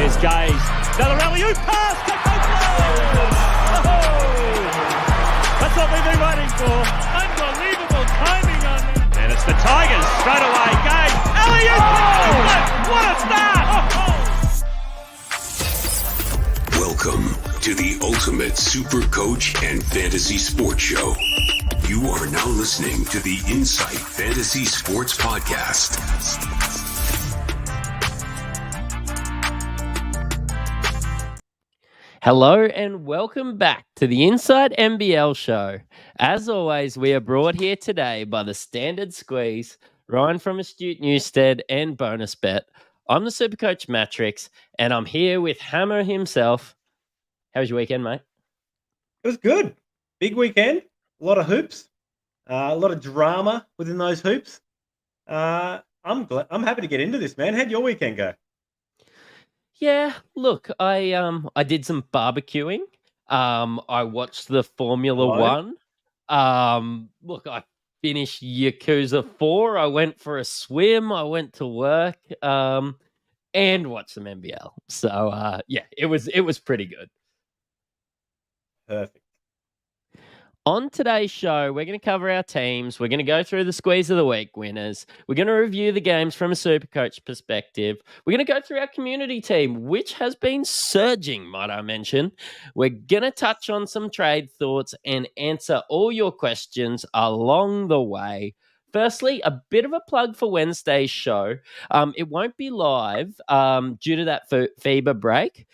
Here's Gaze. Another alley-oop pass. That's what we've been waiting for. Unbelievable timing on that. And it's the Tigers straight away. Gaze. Alley-oop. What a start. Welcome to the Ultimate Supercoach and Fantasy Sports Show. You are now listening to the Insight Fantasy Sports Podcast. Hello and welcome back to the Inside NBL Show. As always, we are brought here today by the Standard Squeeze, Ryan from Astute Newstead, and Bonus Bet. I'm the Supercoach Mattrix, and I'm here with Hammer himself. How was your weekend, mate? It was good. Big weekend. A lot of hoops. A lot of drama within those hoops. I'm happy to get into this, man. How'd your weekend go? Yeah, look, I did some barbecuing. I watched the Formula One. Look, I finished Yakuza 4. I went for a swim. I went to work. And watched some NBL. So yeah, it was pretty good. Perfect. On today's show, we're going to cover our teams. We're going to go through the Squeeze of the Week winners. We're going to review the games from a Supercoach perspective. We're going to go through our community team, which has been surging, might I mention. We're going to touch on some trade thoughts and answer all your questions along the way. Firstly, a bit of a plug for Wednesday's show. It won't be live due to that FIBA break,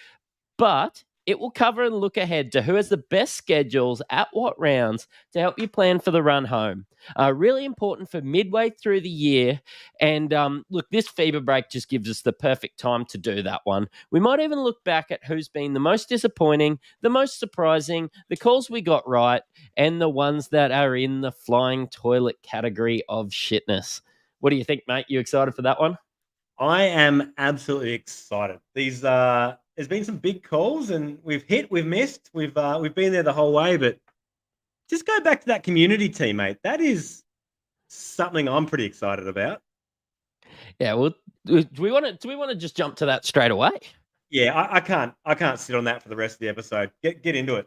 but it will cover and look ahead to who has the best schedules at what rounds to help you plan for the run home. Really important for midway through the year. And look, this FIBA break just gives us the perfect time to do that one. We might even look back at who's been the most disappointing, the most surprising, the calls we got right, and the ones that are in the flying toilet category of shitness. What do you think, mate? You excited for that one? I am absolutely excited. There's been some big calls, and we've hit, we've missed, we've been there the whole way. But just go back to that community team, mate. That is something I'm pretty excited about. Yeah, well, do we want to just jump to that straight away? Yeah, I can't sit on that for the rest of the episode. Get into it.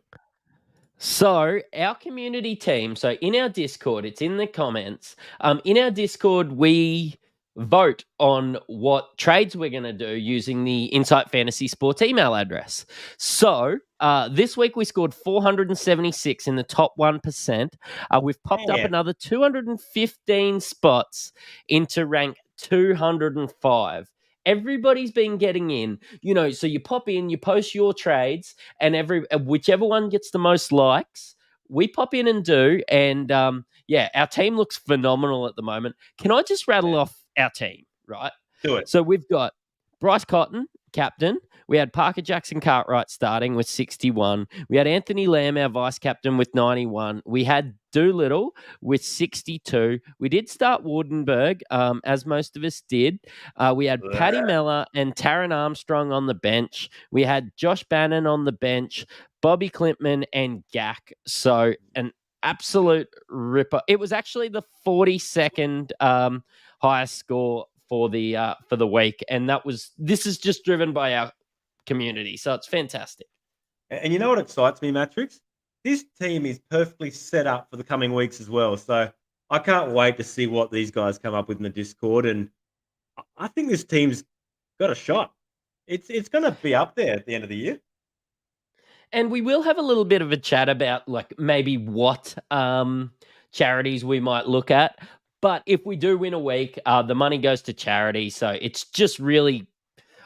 So our community team, so in our Discord, it's in the comments. In our Discord, we vote on what trades we're going to do using the Insight Fantasy Sports email address. So this week we scored 476 in the top 1%. We've popped up another 215 spots into rank 205. Everybody's been getting in, so you pop in, you post your trades, and whichever one gets the most likes, we pop in and do. And yeah, our team looks phenomenal at the moment. Can I just rattle off our team, right? Do it. So we've got Bryce Cotton, captain. We had Parker Jackson Cartwright starting with 61. We had Anthony Lamb, our vice captain, with 91. We had Doolittle with 62. We did start Wardenberg, as most of us did. We had Paddy Mellor and Taron Armstrong on the bench. We had Josh Bannon on the bench, Bobby Klimpman, and Gack. So an absolute ripper. It was actually the 42nd highest score for the week, and this is just driven by our community, so it's fantastic. And you know what excites me, Mattrix? This team is perfectly set up for the coming weeks as well. So I can't wait to see what these guys come up with in the Discord, and I think this team's got a shot. It's going to be up there at the end of the year. And we will have a little bit of a chat about maybe what charities we might look at. But if we do win a week, the money goes to charity. So it's just really,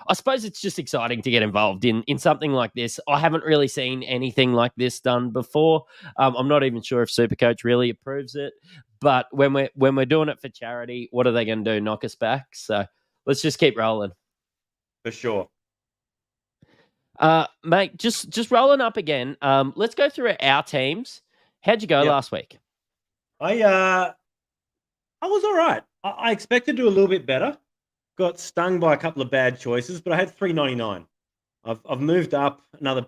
I suppose it's just exciting to get involved in something like this. I haven't really seen anything like this done before. I'm not even sure if Supercoach really approves it. But when we're doing it for charity, what are they going to do? Knock us back? So let's just keep rolling. For sure. Mate, just rolling up again. Let's go through our teams. How'd you go last week? I was all right. I expected to do a little bit better. Got stung by a couple of bad choices, but I had 399. I've moved up another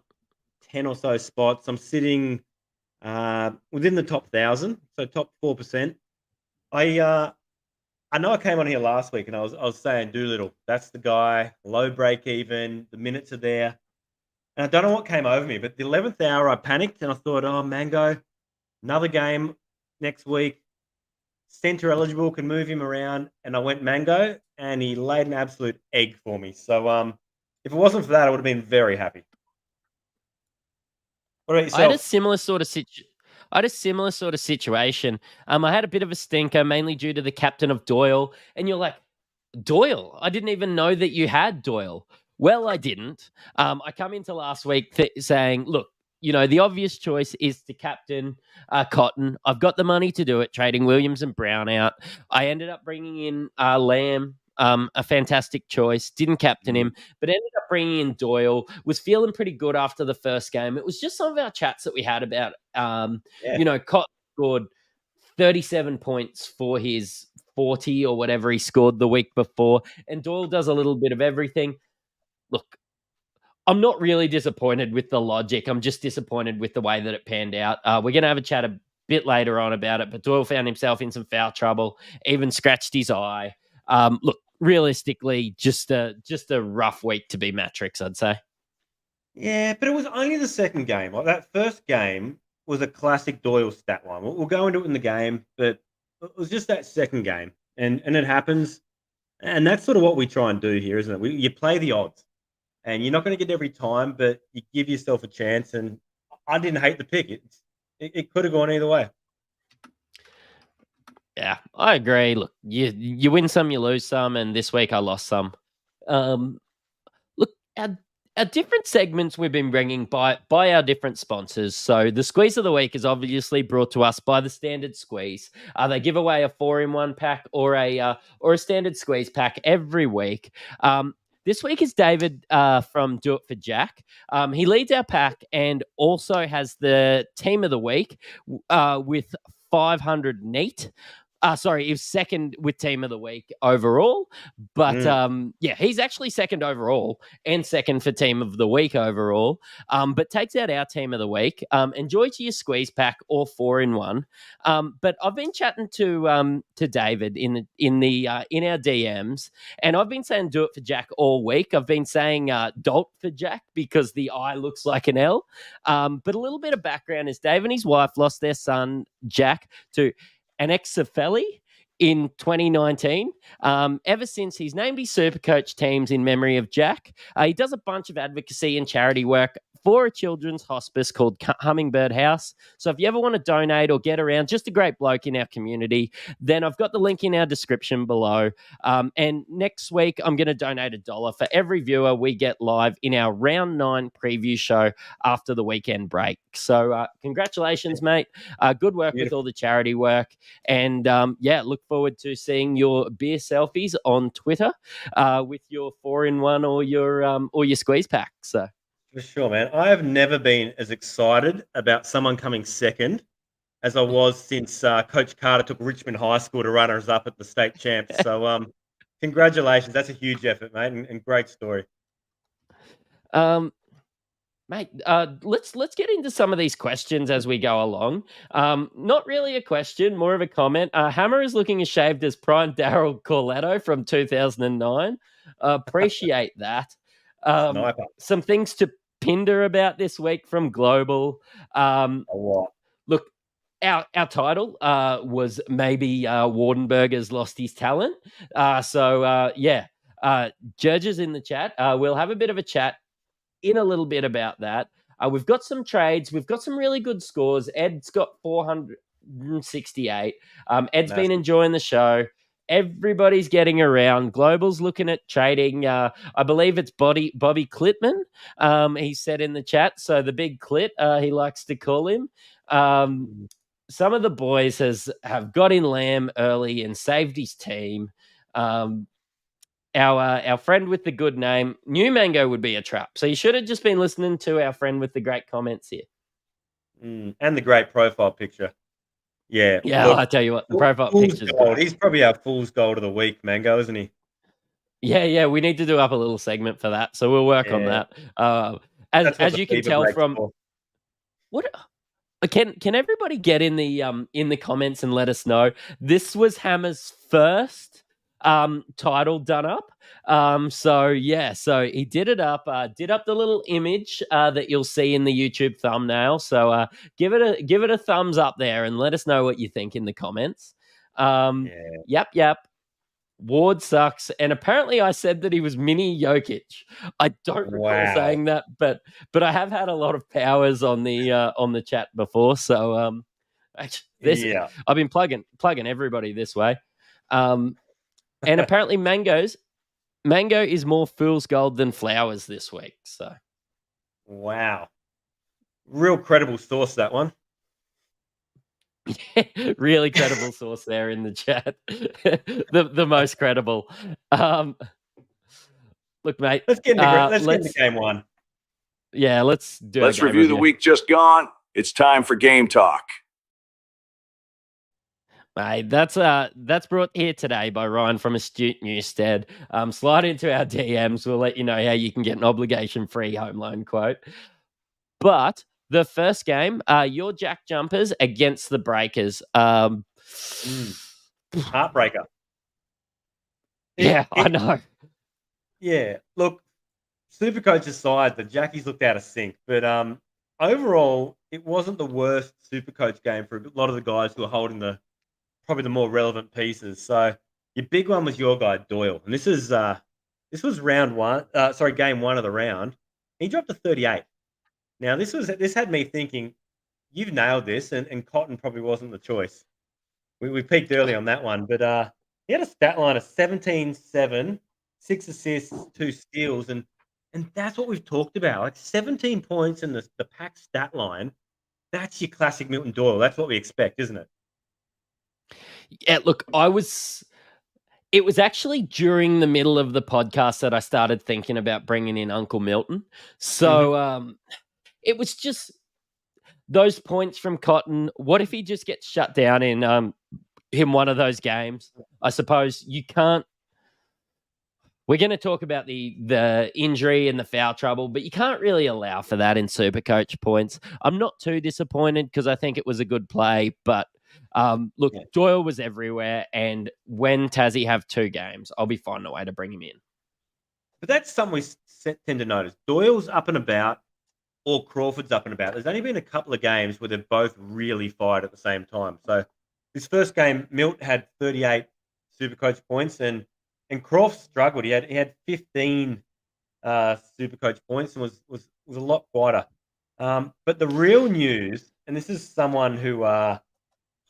10 or so spots. I'm sitting within the top 1,000, so top 4%. I I know I came on here last week and I was saying Doolittle. That's the guy. Low break even. The minutes are there. And I don't know what came over me, but the 11th hour I panicked and I thought, oh, Mango, another game next week. Center eligible, can move him around. And I went Mango and he laid an absolute egg for me. So if it wasn't for that, I would have been very happy. What about yourself? I had a similar sort of situation. I had a bit of a stinker, mainly due to the captain of Doyle. And you're like, Doyle? I didn't even know that you had Doyle. Well, I didn't. I come into last week saying, look, the obvious choice is to captain Cotton. I've got the money to do it, trading Williams and Brown out. I ended up bringing in Lamb, a fantastic choice. Didn't captain him, but ended up bringing in Doyle. Was feeling pretty good after the first game. It was just some of our chats that we had about, Cotton scored 37 points for his 40 or whatever he scored the week before, and Doyle does a little bit of everything. Look, I'm not really disappointed with the logic. I'm just disappointed with the way that it panned out. We're going to have a chat a bit later on about it, but Doyle found himself in some foul trouble, even scratched his eye. Look, realistically, just a rough week to be Mattrix, I'd say. Yeah, but it was only the second game. Like that first game was a classic Doyle stat line. We'll go into it in the game, but it was just that second game, and it happens. And that's sort of what we try and do here, isn't it? You play the odds. And you're not going to get every time, but you give yourself a chance. And I didn't hate the pick. It could have gone either way. Yeah, I agree. Look, you win some, you lose some, and this week I lost some. Look, our different segments we've been bringing by our different sponsors. So the Squeeze of the Week is obviously brought to us by the Standard Squeeze. They give away a 4-in-1 pack or a Standard Squeeze pack every week. This week is David from Do It For Jack. He leads our pack and also has the team of the week with 500 neat. Sorry, he was second with team of the week overall. But he's actually second overall and second for team of the week overall. But takes out our team of the week. Enjoy to your squeeze pack or 4-in-1. But I've been chatting to David in our DMs, and I've been saying Do It For Jack all week. I've been saying Dolt for Jack because the I looks like an L. But a little bit of background is Dave and his wife lost their son Jack to anencephaly in 2019. Ever since, he's named his Supercoach teams in memory of Jack. He does a bunch of advocacy and charity work for a children's hospice called Hummingbird House. So if you ever want to donate or get around, just a great bloke in our community, then I've got the link in our description below. And next week, I'm going to donate $1 for every viewer we get live in our round 9 preview show after the weekend break. So congratulations, mate. Good work with all the charity work. And look forward to seeing your beer selfies on Twitter with your 4-in-1 or your squeeze pack. So. For sure, man. I have never been as excited about someone coming second as I was since Coach Carter took Richmond High School to runners up at the state champs. So, congratulations. That's a huge effort, mate, and great story. Mate, let's get into some of these questions as we go along. Not really a question, more of a comment. Hammer is looking as shaved as prime Daryl Corletto from 2009. Appreciate that. Some things to Pinder about this week from Global. Look, our title was maybe Wardenberger's lost his talent. Judges in the chat. We'll have a bit of a chat in a little bit about that. We've got some trades. We've got some really good scores. Ed's got 468. Ed's been enjoying the show. Everybody's getting around. Global's looking at trading. I believe it's Bobby Clitman. He said in the chat. So the big Clit, he likes to call him. Some of the boys have got in Lamb early and saved his team. Our friend with the good name, New Mango would be a trap. So you should have just been listening to our friend with the great comments here. And the great profile picture. Yeah. Look, I tell you what, the profile picture's gold. He's probably our fool's gold of the week, Mango, isn't he? Yeah. We need to do up a little segment for that, so we'll work on that. As you can tell from what can everybody get in the comments and let us know? This was Hammer's first title done up. So he did it up, did up the little image that you'll see in the YouTube thumbnail. So give it a thumbs up there and let us know what you think in the comments. Yep. Waard sucks, and apparently I said that he was mini Jokic. I don't recall saying that, but I have had a lot of powers on the chat before. So I've been plugging everybody this way. And apparently Mango is more fool's gold than flowers this week. So wow, real credible source, that one. Really credible source there in the chat. the most credible. Look, mate. Let's get into game one. Yeah, let's review the week just gone. It's time for game talk. Mate, that's brought here today by Ryan from Astute Newstead. Slide into our DMs. We'll let you know how you can get an obligation-free home loan quote. But the first game, your Jack Jumpers against the Breakers. Heartbreaker. I know. Yeah, look, Supercoach's side, the Jackies looked out of sync, but overall, it wasn't the worst Supercoach game for a lot of the guys who are holding probably the more relevant pieces. So your big one was your guy Doyle, and this was game one of the round. He dropped to 38. Now this had me thinking, you've nailed this, and Cotton probably wasn't the choice. We peaked early on that one, but he had a stat line of 17-7, 6 assists, 2 steals, and that's what we've talked about. Like 17 points in the pack stat line. That's your classic Milton Doyle. That's what we expect, isn't it? Yeah, look, it was actually during the middle of the podcast that I started thinking about bringing in Uncle Milton. So it was just those points from Cotton. What if he just gets shut down in one of those games? I suppose you can't. We're going to talk about the injury and the foul trouble, but you can't really allow for that in Supercoach points. I'm not too disappointed because I think it was a good play, but Doyle was everywhere, and when Tassie have 2 games, I'll be finding a way to bring him in. But that's something we tend to notice. Doyle's up and about, or Crawford's up and about. There's only been a couple of games where they've both really fired at the same time. So this first game, Milt had 38 Supercoach points, and Crawford struggled. He had 15 Supercoach points and was a lot quieter. But the real news, and this is someone who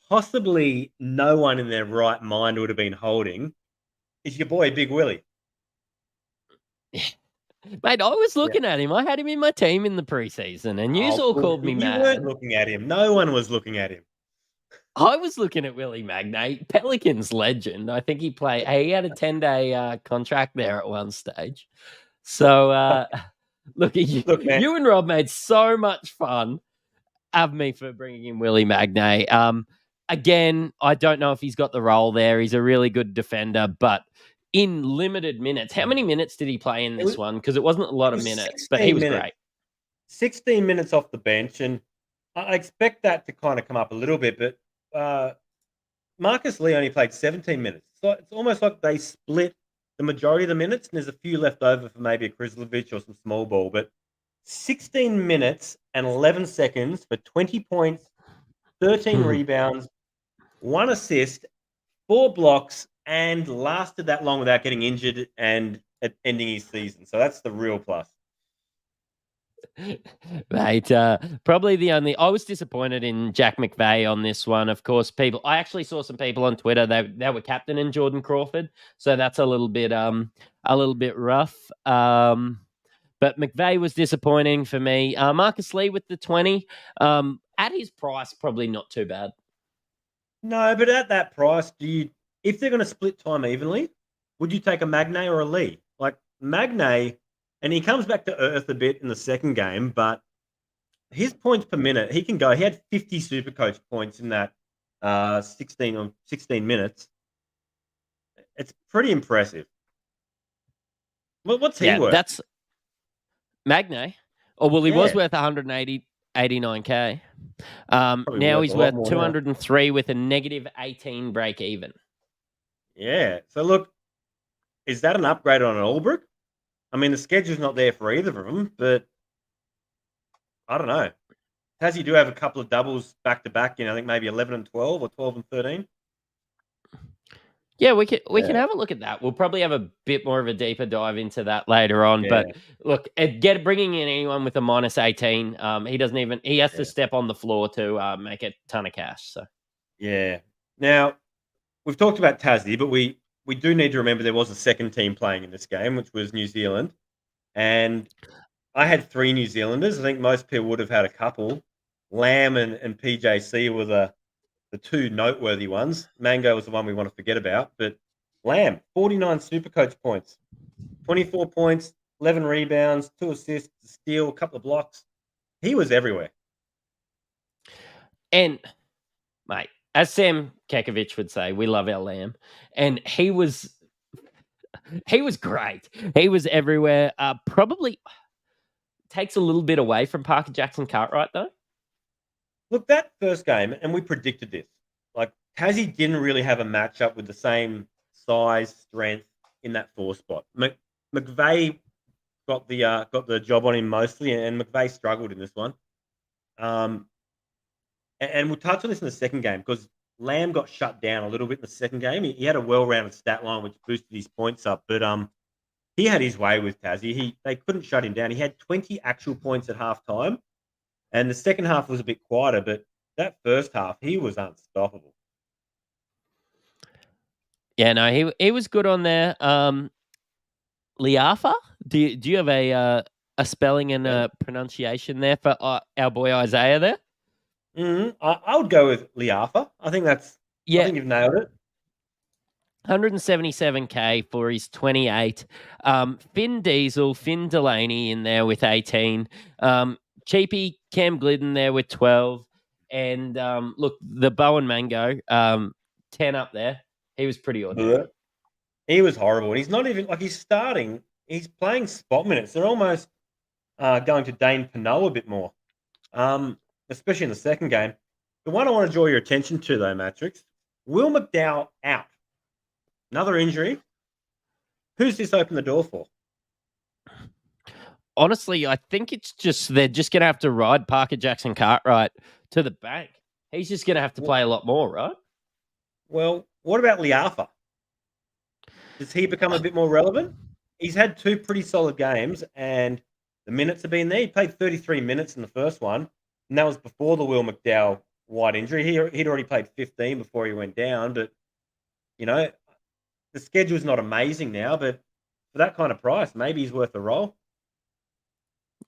possibly no one in their right mind would have been holding, is your boy Big Willie. Mate, I was looking at him. I had him in my team in the preseason, and you all called me mad. You weren't looking at him. No one was looking at him. I was looking at Willie Magnay, Pelicans legend. I think he had a 10-day contract there at one stage. So, look, you and Rob made so much fun of me for bringing in Willie Magnay. Again, I don't know if he's got the role there. He's a really good defender, but in limited minutes. How many minutes did he play in this one? Because it wasn't a lot of minutes, but he was great. 16 minutes off the bench, and I expect that to kind of come up a little bit, but Marcus Lee only played 17 minutes. So it's almost like they split the majority of the minutes, and there's a few left over for maybe a Krislovic or some small ball, but 16 minutes and 11 seconds for 20 points, 13 rebounds, 1 assist, 4 blocks, and lasted that long without getting injured and ending his season. So that's the real plus. Mate, probably I was disappointed in Jack McVeigh on this one. Of course, I actually saw some people on Twitter, they were captaining Jordan Crawford. So that's a little bit rough. But McVeigh was disappointing for me. Marcus Lee with the 20, at his price, probably not too bad. No, but at that price, if they're going to split time evenly, would you take a Magnay or a Lee? Like Magnay, and he comes back to earth a bit in the second game, but his points per minute, he can go. He had 50 Supercoach points in that 16 minutes. It's pretty impressive. What's he worth? That's Magnay. Oh, well, he was worth 189K. Now he's worth 203 with a negative 18 break even. Yeah. So look, is that an upgrade on an Albrook? I mean, the schedule's not there for either of them, but I don't know. Tassie do have a couple of doubles back to back. I think maybe 11 and 12 or 12 and 13. Yeah, we can have a look at that. We'll probably have a bit more of a deeper dive into that later on. Yeah. But look, bringing in anyone with a minus 18, he has to step on the floor to make a ton of cash. So yeah. Now we've talked about Tassie, but we do need to remember there was a second team playing in this game, which was New Zealand, and I had 3 New Zealanders. I think most people would have had a couple. Lamb and PJC were the 2 noteworthy ones. Mango was the one we want to forget about. But Lamb, 49 Supercoach points, 24 points, 11 rebounds, 2 assists, a steal, a couple of blocks. He was everywhere. And, mate, as Sam Kekovich would say, we love our Lamb. And he was great. He was everywhere. Probably takes a little bit away from Parker Jackson Cartwright, though. Look, that first game, and we predicted this, like Tassie didn't really have a matchup with the same size, strength in that 4 spot. McVeigh got the job on him mostly, and McVeigh struggled in this one. And we'll touch on this in the second game because Lamb got shut down a little bit in the second game. He had a well-rounded stat line which boosted his points up, but he had his way with Tassie. They couldn't shut him down. He had 20 actual points at halftime. And the second half was a bit quieter, but that first half, he was unstoppable. Yeah, no, he was good on there. Liafa, do you have a spelling and a pronunciation there for our boy Isaiah there? I would go with Liafa. I think I think you've nailed it. 177K for his 28. Finn Delaney in there with 18. Cheapy Cam Glidden there with 12. And look, the Bowen Mango, 10 up there. He was pretty ordinary. He was horrible. And he's not even, he's starting. He's playing spot minutes. They're almost going to Dane Pinot a bit more, especially in the second game. The one I want to draw your attention to, though, Mattrix, Will McDowell out. Another injury. Who's this opened the door for? Honestly, I think it's just they're just going to have to ride Parker Jackson Cartwright to the bank. He's just going to have to play a lot more, right? Well, what about Liafa? Does he become a bit more relevant? He's had 2 pretty solid games, and the minutes have been there. He played 33 minutes in the first one, and that was before the Will McDowell wide injury. He'd already played 15 before he went down, but, the schedule's not amazing now, but for that kind of price, maybe he's worth a roll.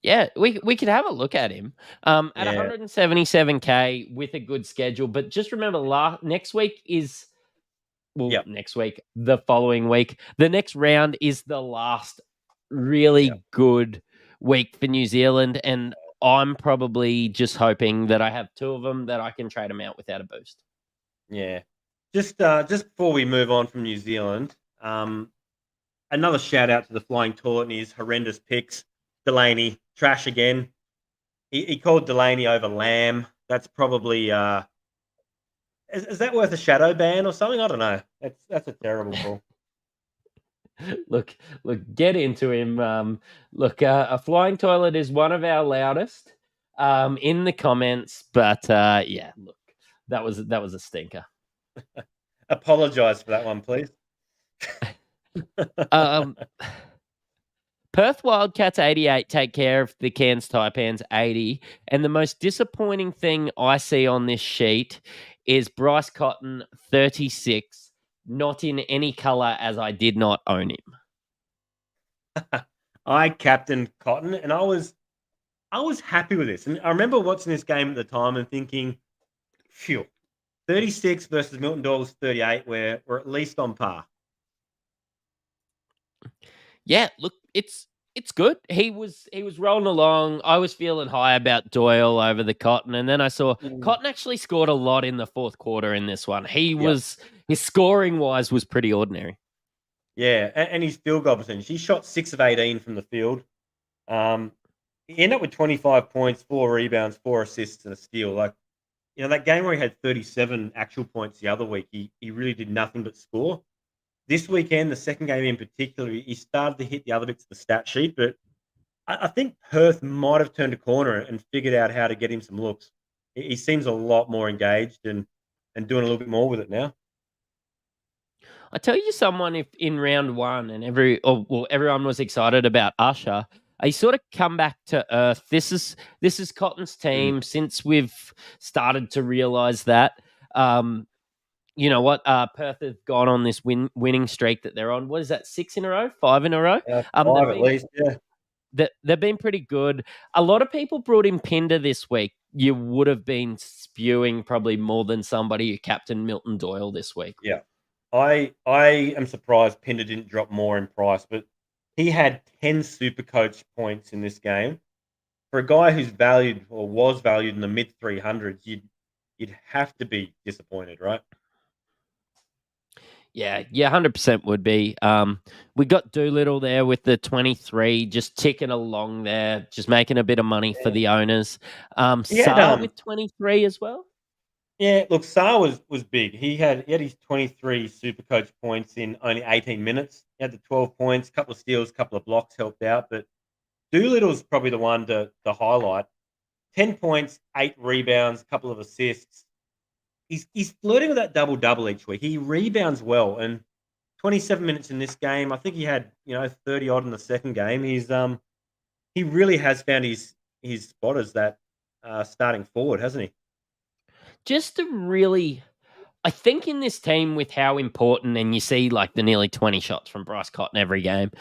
Yeah, we could have a look at him at 177K with a good schedule. But just remember, next week is next week, the following week, the next round is the last really good week for New Zealand, and I'm probably just hoping that I have 2 of them that I can trade them out without a boost. Yeah, just before we move on from New Zealand, another shout out to the Flying Toilet and his horrendous picks. Delaney, trash again. He called Delaney over Lamb. That's probably is that worth a shadow ban or something? I don't know. That's a terrible call. Look, get into him. A Flying Toilet is one of our loudest in the comments, but look, that was a stinker. Apologize for that one, please. Perth Wildcats 88 take care of the Cairns Taipans 80. And the most disappointing thing I see on this sheet is Bryce Cotton 36, not in any colour as I did not own him. I captained Cotton and I was happy with this. And I remember watching this game at the time and thinking, phew, 36 versus Milton Doyle's 38, we're at least on par. Yeah, look, it's good. He was rolling along. I was feeling high about Doyle over the Cotton, and then I saw Cotton actually scored a lot in the fourth quarter in this one. His scoring wise was pretty ordinary. Yeah, and his field goal percentage. He shot 6 of 18 from the field. He ended up with 25 points, 4 rebounds, 4 assists, and a steal. That game where he had 37 actual points the other week, he really did nothing but score. this weekend, the second game in particular, he started to hit the other bits of the stat sheet, but I think Perth might have turned a corner and figured out how to get him some looks. He seems a lot more engaged and doing a little bit more with it now. I tell you, someone if in round one and everyone was excited about Usher, he sort of come back to earth. This is Cotton's team since we've started to realise that. You know what? Perth have gone on this winning streak that they're on. What is that? 6 in a row? 5 in a row? 5 at least, yeah. They've been pretty good. A lot of people brought in Pinder this week. You would have been spewing probably more than somebody who captained Milton Doyle this week. Yeah. I am surprised Pinder didn't drop more in price, but he had 10 Supercoach points in this game. For a guy who's valued or was valued in the mid 300s, you'd have to be disappointed, right? Yeah, 100% would be. We got Doolittle there with the 23, just ticking along there, just making a bit of money for the owners. Saar with 23 as well. Yeah, look, Saar was big. He had his 23 Supercoach points in only 18 minutes. He had the 12 points, couple of steals, couple of blocks helped out, but Doolittle's probably the one to highlight. 10 points, 8 rebounds, couple of assists. He's flirting with that double-double each week. He rebounds well, and 27 minutes in this game. I think he had 30-odd in the second game. He really has found his spot as that starting forward, hasn't he? Just to really, I think in this team with how important, and you see like the nearly 20 shots from Bryce Cotton every game.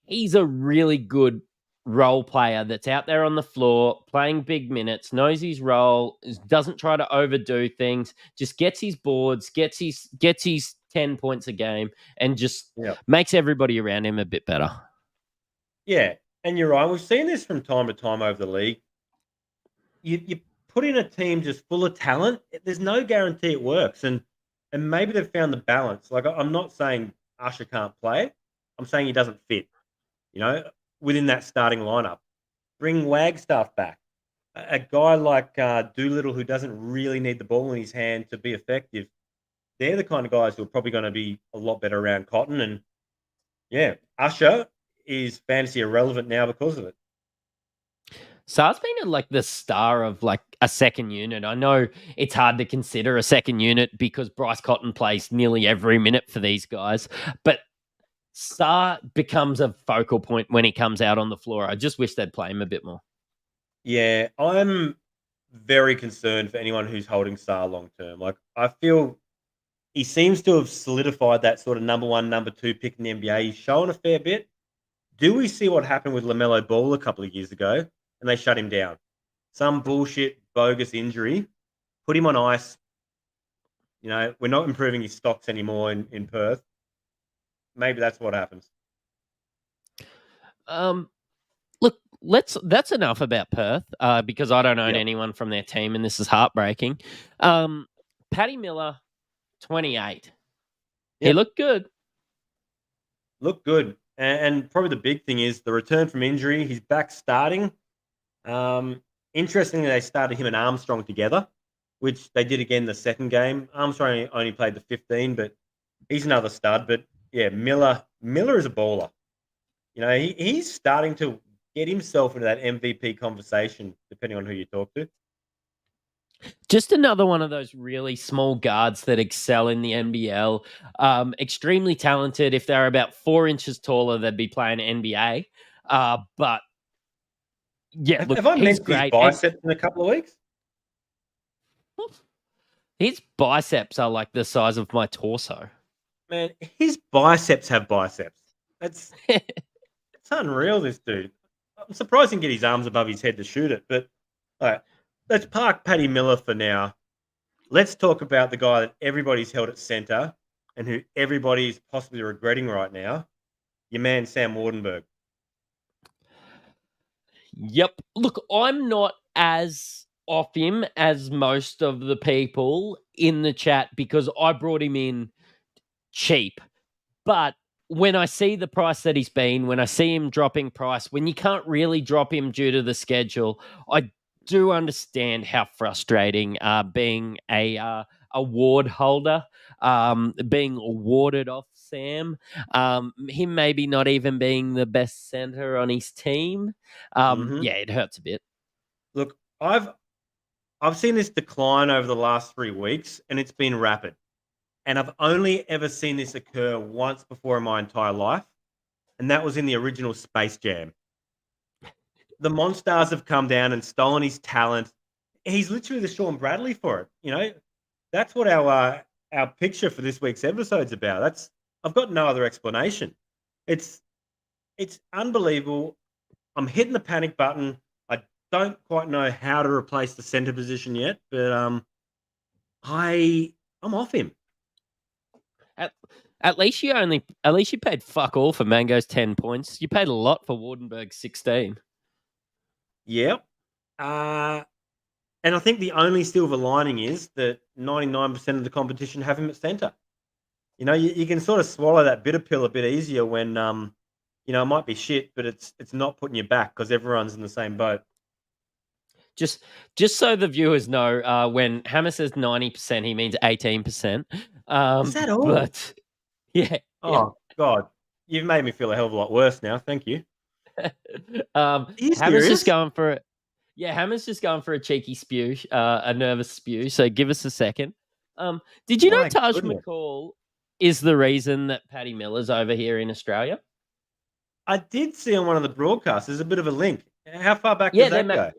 He's a really good role player that's out there on the floor, playing big minutes, knows his role, doesn't try to overdo things, just gets his boards, gets his 10 points a game, and just makes everybody around him a bit better. Yeah, and you're right. We've seen this from time to time over the league. You put in a team just full of talent, there's no guarantee it works. And maybe they've found the balance. Like, I'm not saying Usher can't play. I'm saying he doesn't fit, within that starting lineup. Bring Wagstaff back. A guy like Doolittle, who doesn't really need the ball in his hand to be effective. They're the kind of guys who are probably going to be a lot better around Cotton. And, Usher is fantasy irrelevant now because of it. Saar's been like the star of like a second unit. I know it's hard to consider a second unit because Bryce Cotton plays nearly every minute for these guys, but Saar becomes a focal point when he comes out on the floor. I just wish they'd play him a bit more. Yeah, I'm very concerned for anyone who's holding Saar long term. Like, I feel he seems to have solidified that sort of number 1, number 2 pick in the NBA. He's shown a fair bit. Do we see what happened with LaMelo Ball a couple of years ago? And they shut him down. Some bullshit, bogus injury. Put him on ice. We're not improving his stocks anymore in Perth. Maybe that's what happens. Look, that's enough about Perth because I don't own anyone from their team, and this is heartbreaking. Paddy Miller, 28. He looked good. Looked good. And probably the big thing is the return from injury. He's back starting. Interestingly, they started him and Armstrong together, which they did again the second game. Armstrong only played the 15, but he's another stud. But yeah, Miller is a baller. He's starting to get himself into that MVP conversation, depending on who you talk to. Just another one of those really small guards that excel in the NBL. Extremely talented. If they're about 4 inches taller, they'd be playing NBA. But yeah, look, have I mentioned his biceps in a couple of weeks? His biceps are like the size of my torso. Man, his biceps have biceps. It's unreal, this dude. I'm surprised he can get his arms above his head to shoot it. But all right, let's park Paddy Miller for now. Let's talk about the guy that everybody's held at centre and who everybody's possibly regretting right now. Your man, Sam Wardenberg. Yep. Look, I'm not as off him as most of the people in the chat because I brought him in cheap. But when I see the price that he's been, when I see him dropping price, when you can't really drop him due to the schedule, I do understand how frustrating being a Waard holder. being warded off Sam, him maybe not even being the best center on his team. Yeah, it hurts a bit. Look, I've seen this decline over the last 3 weeks, and it's been rapid. And I've only ever seen this occur once before in my entire life, and that was in the original Space Jam. The Monstars have come down and stolen his talent. He's literally the Sean Bradley for it. You know, that's what our picture for this week's episode's about. I've got no other explanation. It's unbelievable. I'm hitting the panic button. I don't quite know how to replace the center position yet, but I'm off him. At least you paid fuck all for Mango's 10 points. You paid a lot for Wardenberg's 16. Yep. And I think the only silver lining is that 99% of the competition have him at center. You know, you can sort of swallow that bitter pill a bit easier when, you know, it might be shit, but it's not putting you back because everyone's in the same boat. Just so the viewers know, when Hammer says 90%, he means 18%. Is that all? But yeah. Oh, God. You've made me feel a hell of a lot worse now. Thank you. Hammer's just going for it. Yeah, Hammer's just going for a cheeky spew, a nervous spew. So give us a second. Did you know Taj McCall is the reason that Paddy Miller's over here in Australia? I did see on one of the broadcasts. There's a bit of a link. How far back does that go?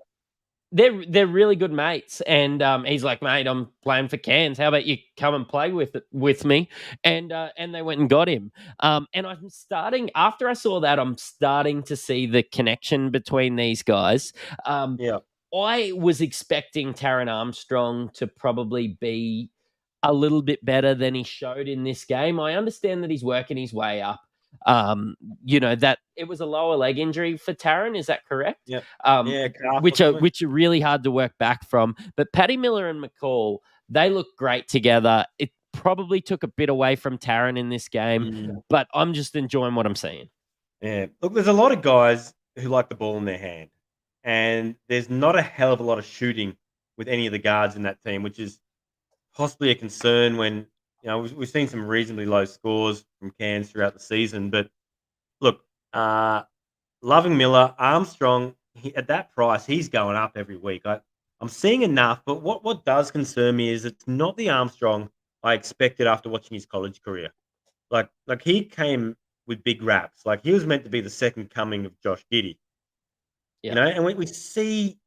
They're really good mates, and he's like, mate, I'm playing for Cairns. How about you come and play with me? And they went and got him. And I'm starting after I saw that, I'm starting to see the connection between these guys. Yeah, I was expecting Taron Armstrong to probably be a little bit better than he showed in this game. I understand that he's working his way up. You know, that it was a lower leg injury for Taron, is that correct? Yeah. Which are really hard to work back from. But Paddy Miller and McCall, they look great together. It probably took a bit away from Taron in this game, but I'm just enjoying what I'm seeing. Yeah. Look, there's a lot of guys who like the ball in their hand, and there's not a hell of a lot of shooting with any of the guards in that team, which is possibly a concern when, you know, we've seen some reasonably low scores from Cairns throughout the season. But look, loving Miller, Armstrong, at that price, he's going up every week. I'm seeing enough, but what does concern me is it's not the Armstrong I expected after watching his college career. Like he came with big raps. Like he was meant to be the second coming of Josh Giddey. Yeah. You know, and we see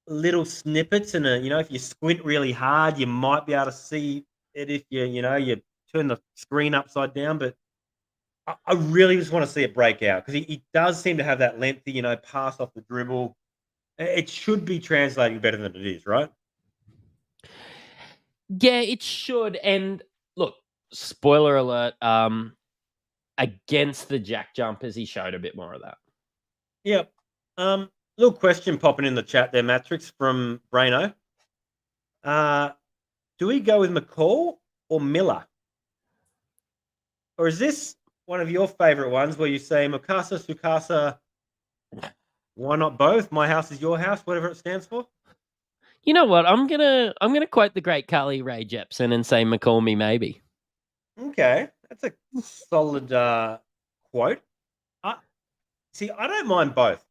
little snippets, and you know, if you squint really hard, you might be able to see it if you turn the screen upside down. But I really just want to see it break out because he does seem to have that lengthy, you know, pass off the dribble. It should be translating better than it is, right? Yeah, it should. And look, spoiler alert, against the jack jumpers, he showed a bit more of that. Yep. Little question popping in the chat there, Mattrix, from Braino. Do we go with McCall or Miller? Or is this one of your favorite ones where you say Mukasa, Sukasa, why not both? My house is your house, whatever it stands for? You know what? I'm gonna quote the great Carly Rae Jepsen and say McCall me maybe. Okay. That's a solid quote. See, I don't mind both,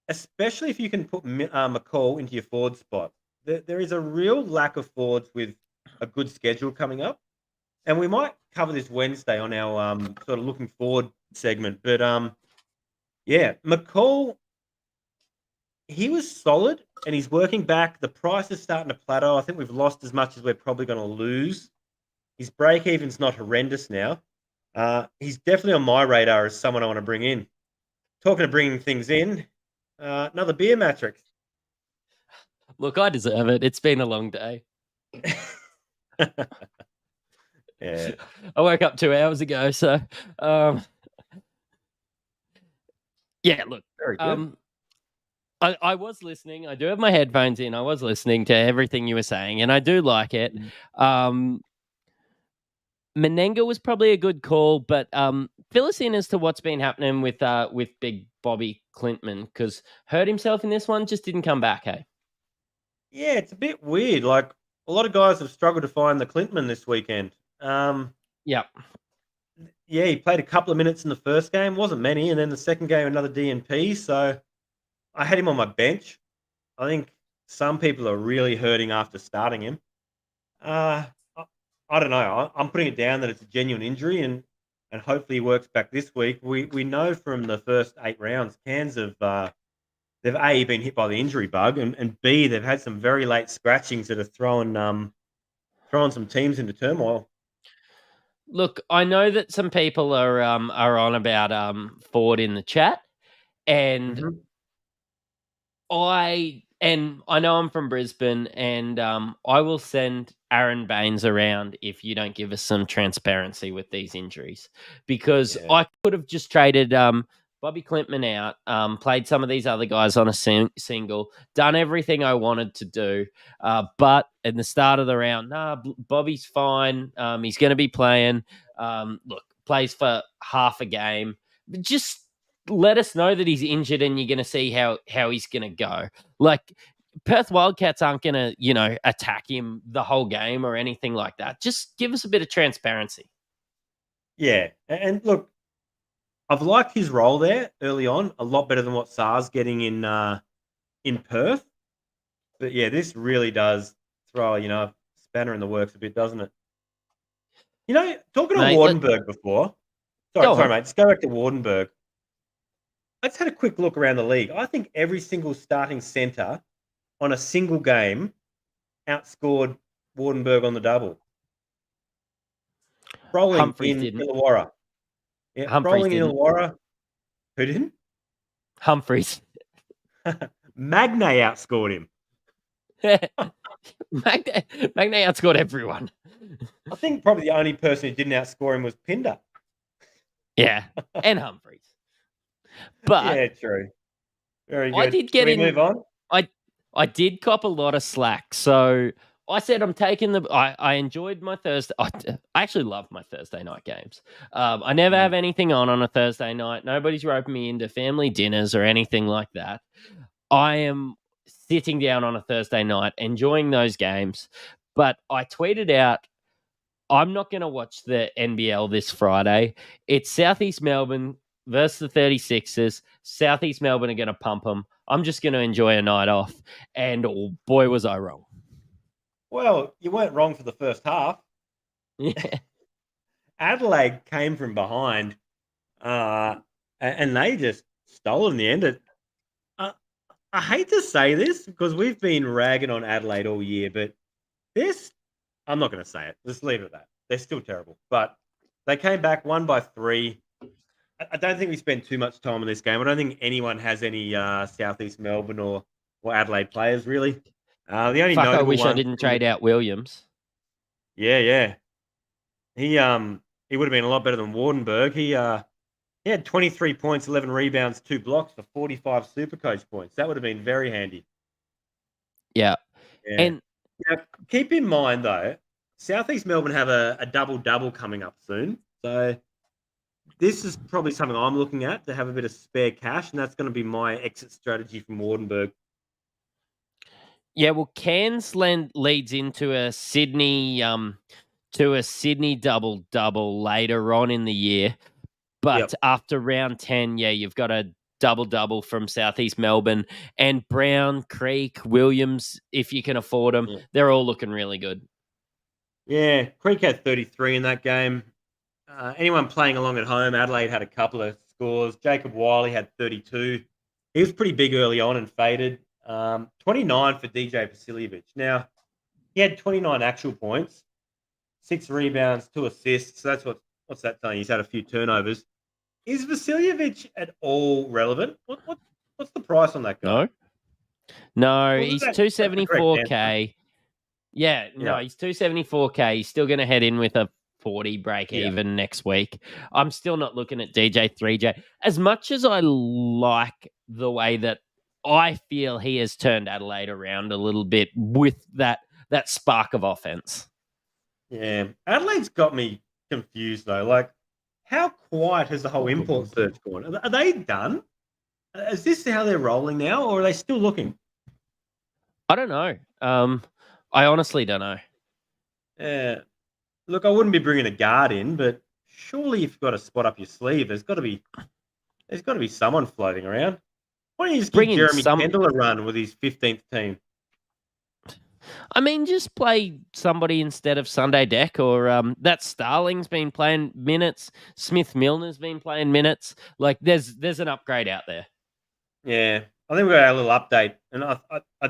especially if you can put McCall into your forward spot. There is a real lack of forwards with a good schedule coming up. And we might cover this Wednesday on our sort of looking forward segment. But, yeah, McCall, he was solid and he's working back. The price is starting to plateau. I think we've lost as much as we're probably going to lose. His break-even's not horrendous now. He's definitely on my radar as someone I want to bring in. Talking of bringing things in, another beer, Mattrix. Look, I deserve it. It's been a long day. Yeah. I woke up 2 hours ago, so yeah, look. Very good. I was listening. I do have my headphones in. I was listening to everything you were saying, and I do like it. Menenga was probably a good call, but fill us in as to what's been happening with Big Bobby Clintman, because hurt himself in this one, just didn't come back, hey? Yeah, it's a bit weird. Like, a lot of guys have struggled to find the Clintman this weekend. Yep. Yeah, he played a couple of minutes in the first game, wasn't many, and then the second game another DNP. So I had him on my bench. I think some people are really hurting after starting him. I don't know. I'm putting it down that it's a genuine injury, and hopefully he works back this week. We know from the first 8 rounds, Cairns have they've A, been hit by the injury bug, and B, they've had some very late scratchings that are throwing some teams into turmoil. Look, I know that some people are on about Ford in the chat, and Mhm. I know I'm from Brisbane, and I will send Aaron Baines around if you don't give us some transparency with these injuries, because Yeah. I could have just traded Bobby Clintman out, played some of these other guys on a single, done everything I wanted to do, but in the start of the round, Bobby's fine. He's going to be playing. Look, plays for half a game. Just let us know that he's injured, and you're going to see how he's going to go. Like, Perth Wildcats aren't going to, attack him the whole game or anything like that. Just give us a bit of transparency. Yeah. And look, I've liked his role there early on a lot better than what Saar's getting in Perth. But yeah, this really does throw a spanner in the works a bit, doesn't it? Talking to Mate, Wardenberg before. Go Sorry, on. mate. Just go back to Wardenberg. I just had a quick look around the league. I think every single starting centre on a single game outscored Wardenberg on the double. Rolling Humphreys in didn't. Illawarra. Yeah, Humphreys rolling in didn't. Illawarra. Who didn't? Humphreys. Magnay outscored him. Magnay outscored everyone. I think probably the only person who didn't outscore him was Pinder. Yeah, and Humphreys. But Yeah, true. Very good. I did get Can we move on? I did cop a lot of slack. So I said I'm taking I enjoyed my Thursday. I actually love my Thursday night games. I never have anything on a Thursday night. Nobody's roping me into family dinners or anything like that. I am sitting down on a Thursday night, enjoying those games. But I tweeted out, I'm not going to watch the NBL this Friday. It's Southeast Melbourne versus the 36ers. Southeast Melbourne are going to pump them. I'm just going to enjoy a night off. And oh, boy, was I wrong. Well, you weren't wrong for the first half. Yeah. Adelaide came from behind, and they just stole it in the end. I hate to say this because we've been ragging on Adelaide all year, but I'm not going to say it. Just leave it at that. They're still terrible. But they came back, won by 3. I don't think we spent too much time on this game. I don't think anyone has any Southeast Melbourne or Adelaide players, really. The only Fuck, I notable wish I one didn't trade out Williams. Yeah. He would have been a lot better than Wardenberg. He had 23 points, 11 rebounds, 2 blocks for 45 Supercoach points. That would have been very handy. Yeah. Yeah. And now, keep in mind, though, Southeast Melbourne have a double-double coming up soon. So this is probably something I'm looking at to have a bit of spare cash, and that's going to be my exit strategy from Wardenberg. yeah, well, Cairns leads into a Sydney double-double later on in the year. But after round 10, you've got a double-double from Southeast Melbourne, and Brown, Creek, Williams, if you can afford them, they're all looking really good. Yeah, Creek had 33 in that game. Anyone playing along at home, Adelaide had a couple of scores. Jacob Wiley had 32. He was pretty big early on and faded. 29 for DJ Vasiljevic. Now, he had 29 actual points, 6 rebounds, 2 assists. So that's what's that telling you? He's had a few turnovers. Is Vasiljevic at all relevant? What's the price on that guy? No, he's 274K. Yeah, no, he's 274K. He's still going to head in with a 40 break even next week. I'm still not looking at DJ 3J. As much as I like the way that I feel he has turned Adelaide around a little bit with that spark of offense. Yeah, Adelaide's got me confused though. Like, how quiet has the whole import search gone? Are they done? Is this how they're rolling now, or are they still looking? I don't know. I honestly don't know. Yeah, Look, I wouldn't be bringing a guard in, but surely if you've got a spot up your sleeve, there's got to be someone floating around. Why don't you just give Bring in Jeremy some. Kendall a run with his 15th team? I mean, just play somebody instead of Sunday Deck, or that Starling's been playing minutes. Smith Milner's been playing minutes. Like, there's an upgrade out there. Yeah, I think we got a little update, and I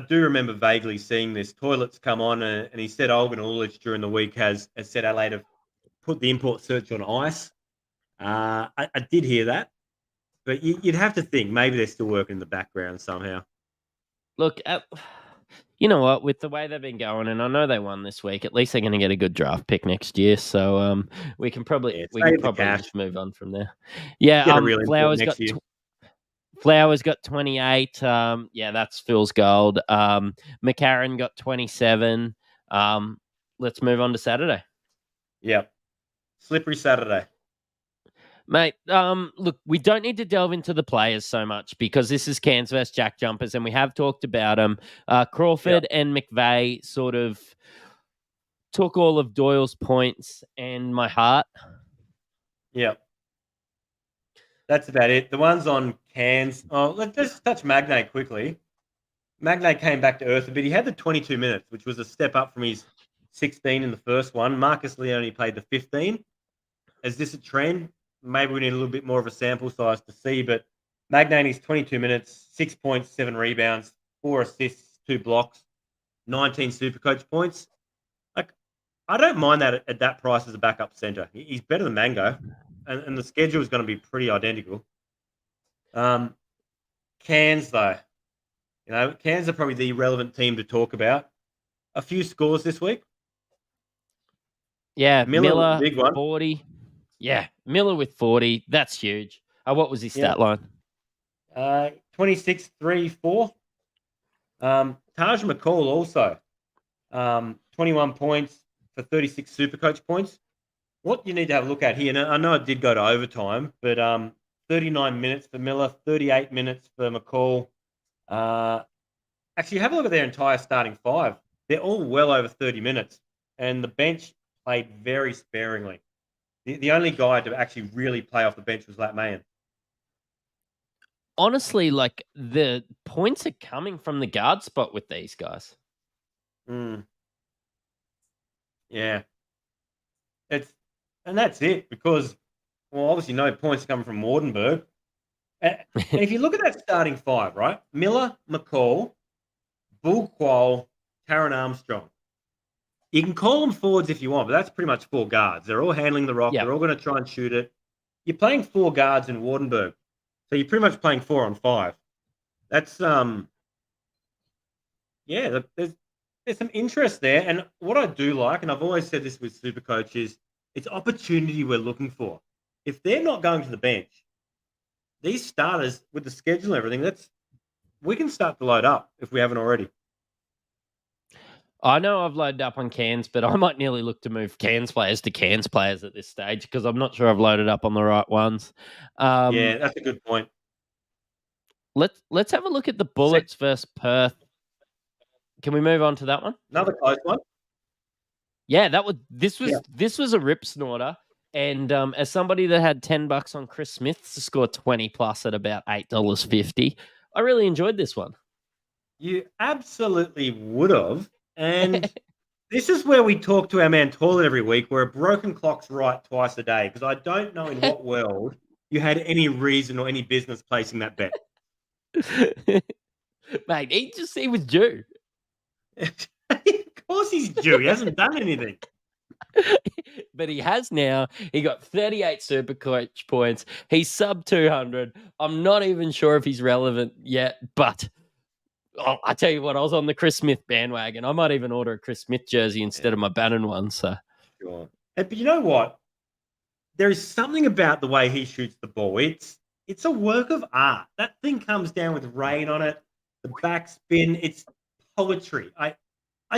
do remember vaguely seeing this. Toilets come on, and he said Olgun Ulrich during the week has said Adelaide have put the import search on ice. I did hear that, but you'd have to think maybe they're still working in the background somehow. Look, you know what? With the way they've been going, and I know they won this week, at least they're going to get a good draft pick next year. So we can probably just move on from there. Yeah, Flowers got 28. Yeah, that's Phil's gold. McCarron got 27. Let's move on to Saturday. Yep. Slippery Saturday. Mate, look, we don't need to delve into the players so much because this is Cairns versus Jack Jumpers, and we have talked about them. Crawford and McVeigh sort of took all of Doyle's points and my heart. Yep. That's about it. The ones on Cairns. Oh, let's just touch Magnay quickly. Magnay came back to earth a bit. He had the 22 minutes, which was a step up from his 16 in the first one. Marcus Leone played the 15. Is this a trend? Maybe we need a little bit more of a sample size to see, but Magnay is 22 minutes, 6 points, 7 rebounds, 4 assists, 2 blocks, 19 Supercoach points. Like, I don't mind that at that price as a backup center. He's better than Mango, and the schedule is going to be pretty identical. Cairns, though. Cairns are probably the relevant team to talk about. A few scores this week. Yeah, Miller big one. 40. Yeah, Miller with 40. That's huge. What was his stat line? 26, 3, 4. Taj McCall also. 21 points for 36 Supercoach points. What you need to have a look at here, and I know it did go to overtime, but 39 minutes for Miller, 38 minutes for McCall. Actually, have a look at their entire starting five. They're all well over 30 minutes, and the bench played very sparingly. The only guy to actually really play off the bench was Lat Mayan. Honestly, like, the points are coming from the guard spot with these guys. Yeah. And that's it, because, well, obviously no points coming from Wardenberg. And if you look at that starting five, right? Miller, McCall, Bull Quoll, Taron Armstrong. You can call them forwards if you want, but that's pretty much 4 guards. They're all handling the rock. Yep. They're all going to try and shoot it. You're playing 4 guards in Wardenberg. So you're pretty much playing 4 on 5. That's, there's some interest there. And what I do like, and I've always said this with Supercoach, is it's opportunity we're looking for. If they're not going to the bench, these starters with the schedule and everything, we can start to load up if we haven't already. I know I've loaded up on Cairns, but I might nearly look to move Cairns players to Cairns players at this stage because I'm not sure I've loaded up on the right ones. Yeah, that's a good point. Let's have a look at the Bullets versus Perth. Can we move on to that one? Another close one. Yeah, this was a rip snorter. And as somebody that had $10 on Chris Smith to score 20 plus at about $8.50, I really enjoyed this one. You absolutely would have. And this is where we talk to our man Toilet every week, where a broken clock's right twice a day, because I don't know in what world you had any reason or any business placing that bet. Mate, he was due. Of course he's due. He hasn't done anything. But he has now. He got 38 Supercoach points. He's sub 200. I'm not even sure if he's relevant yet, but I tell you what, I was on the Chris Smith bandwagon. I might even order a Chris Smith jersey instead of my Bannon one. So, sure. But you know what? There is something about the way he shoots the ball. It's a work of art. That thing comes down with rain on it. The backspin. It's poetry. I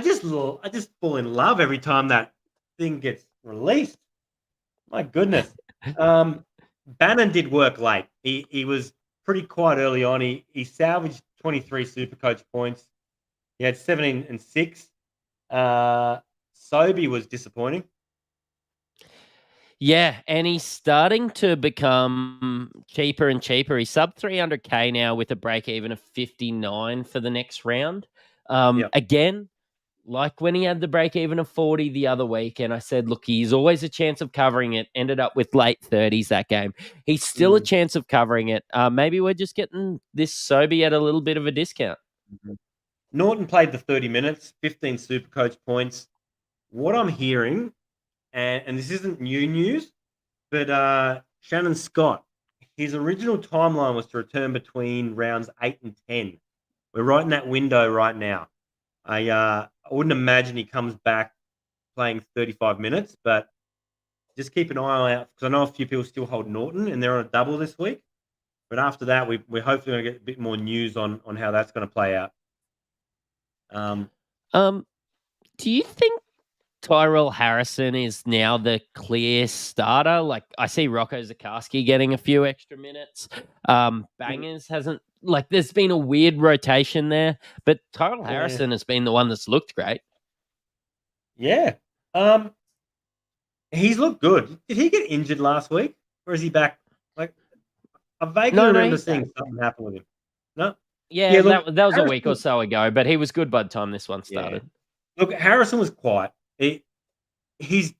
just fall in love every time that thing gets released. My goodness. Bannon did work late. He was pretty quiet early on. He salvaged 23 Supercoach points. He had 17 and 6. Sobey was disappointing. Yeah, and he's starting to become cheaper and cheaper. He's sub 300K now with a break even of 59 for the next round. Yeah. Again, like when he had the break even of 40 the other week, and I said, look, he's always a chance of covering it. Ended up with late 30s that game. He's still a chance of covering it. Maybe we're just getting this Sobey at a little bit of a discount. Norton played the 30 minutes, 15 Supercoach points. What I'm hearing, and this isn't new news, but Shannon Scott, his original timeline was to return between rounds 8 and 10. We're right in that window right now. I wouldn't imagine he comes back playing 35 minutes, but just keep an eye out because I know a few people still hold Norton and they're on a double this week. But after that, we're hopefully going to get a bit more news on how that's going to play out. Do you think Tyrell Harrison is now the clear starter? Like, I see Rocco Zakarsky getting a few extra minutes. Bangers hasn't, like, there's been a weird rotation there, but Tyrell Harrison has been the one that's looked great. Yeah. He's looked good. Did he get injured last week? Or is he back? Like, I vaguely remember seeing something happen with him. No? Yeah, look, that was a week or so ago, but he was good by the time this one started. Look, Harrison was quiet. He's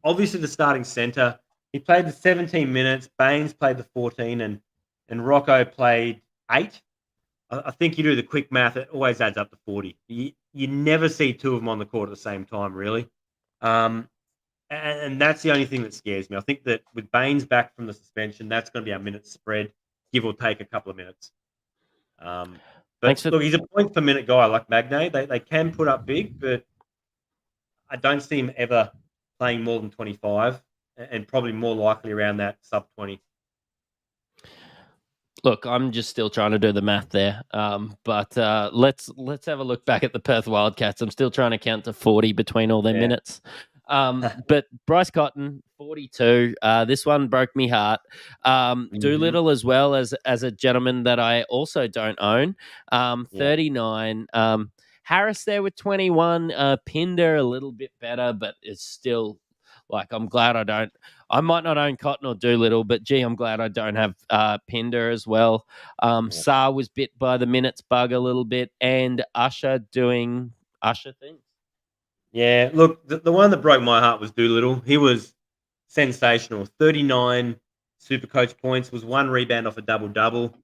obviously the starting centre. He played the 17 minutes. Baines played the 14, and Rocco played 8. I think you do the quick math, it always adds up to 40. You never see two of them on the court at the same time, really. And that's the only thing that scares me. I think that with Baines back from the suspension, that's going to be our minutes spread, give or take a couple of minutes. But look, he's a point per minute guy like Magne. They can put up big, but I don't see him ever playing more than 25 and probably more likely around that sub 20. Look, I'm just still trying to do the math there. But let's have a look back at the Perth Wildcats. I'm still trying to count to 40 between all their minutes. But Bryce Cotton, 42. This one broke me heart. Doolittle as well as a gentleman that I also don't own. 39. Harris there with 21. Pinder a little bit better, but it's still like I'm glad I might not own Cotton or Doolittle, but gee, I'm glad I don't have Pinder as well. Saar was bit by the minutes bug a little bit, and Usher doing Usher things. Yeah, look, the one that broke my heart was Doolittle. He was sensational. 39 Supercoach points, was 1 rebound off a double-double.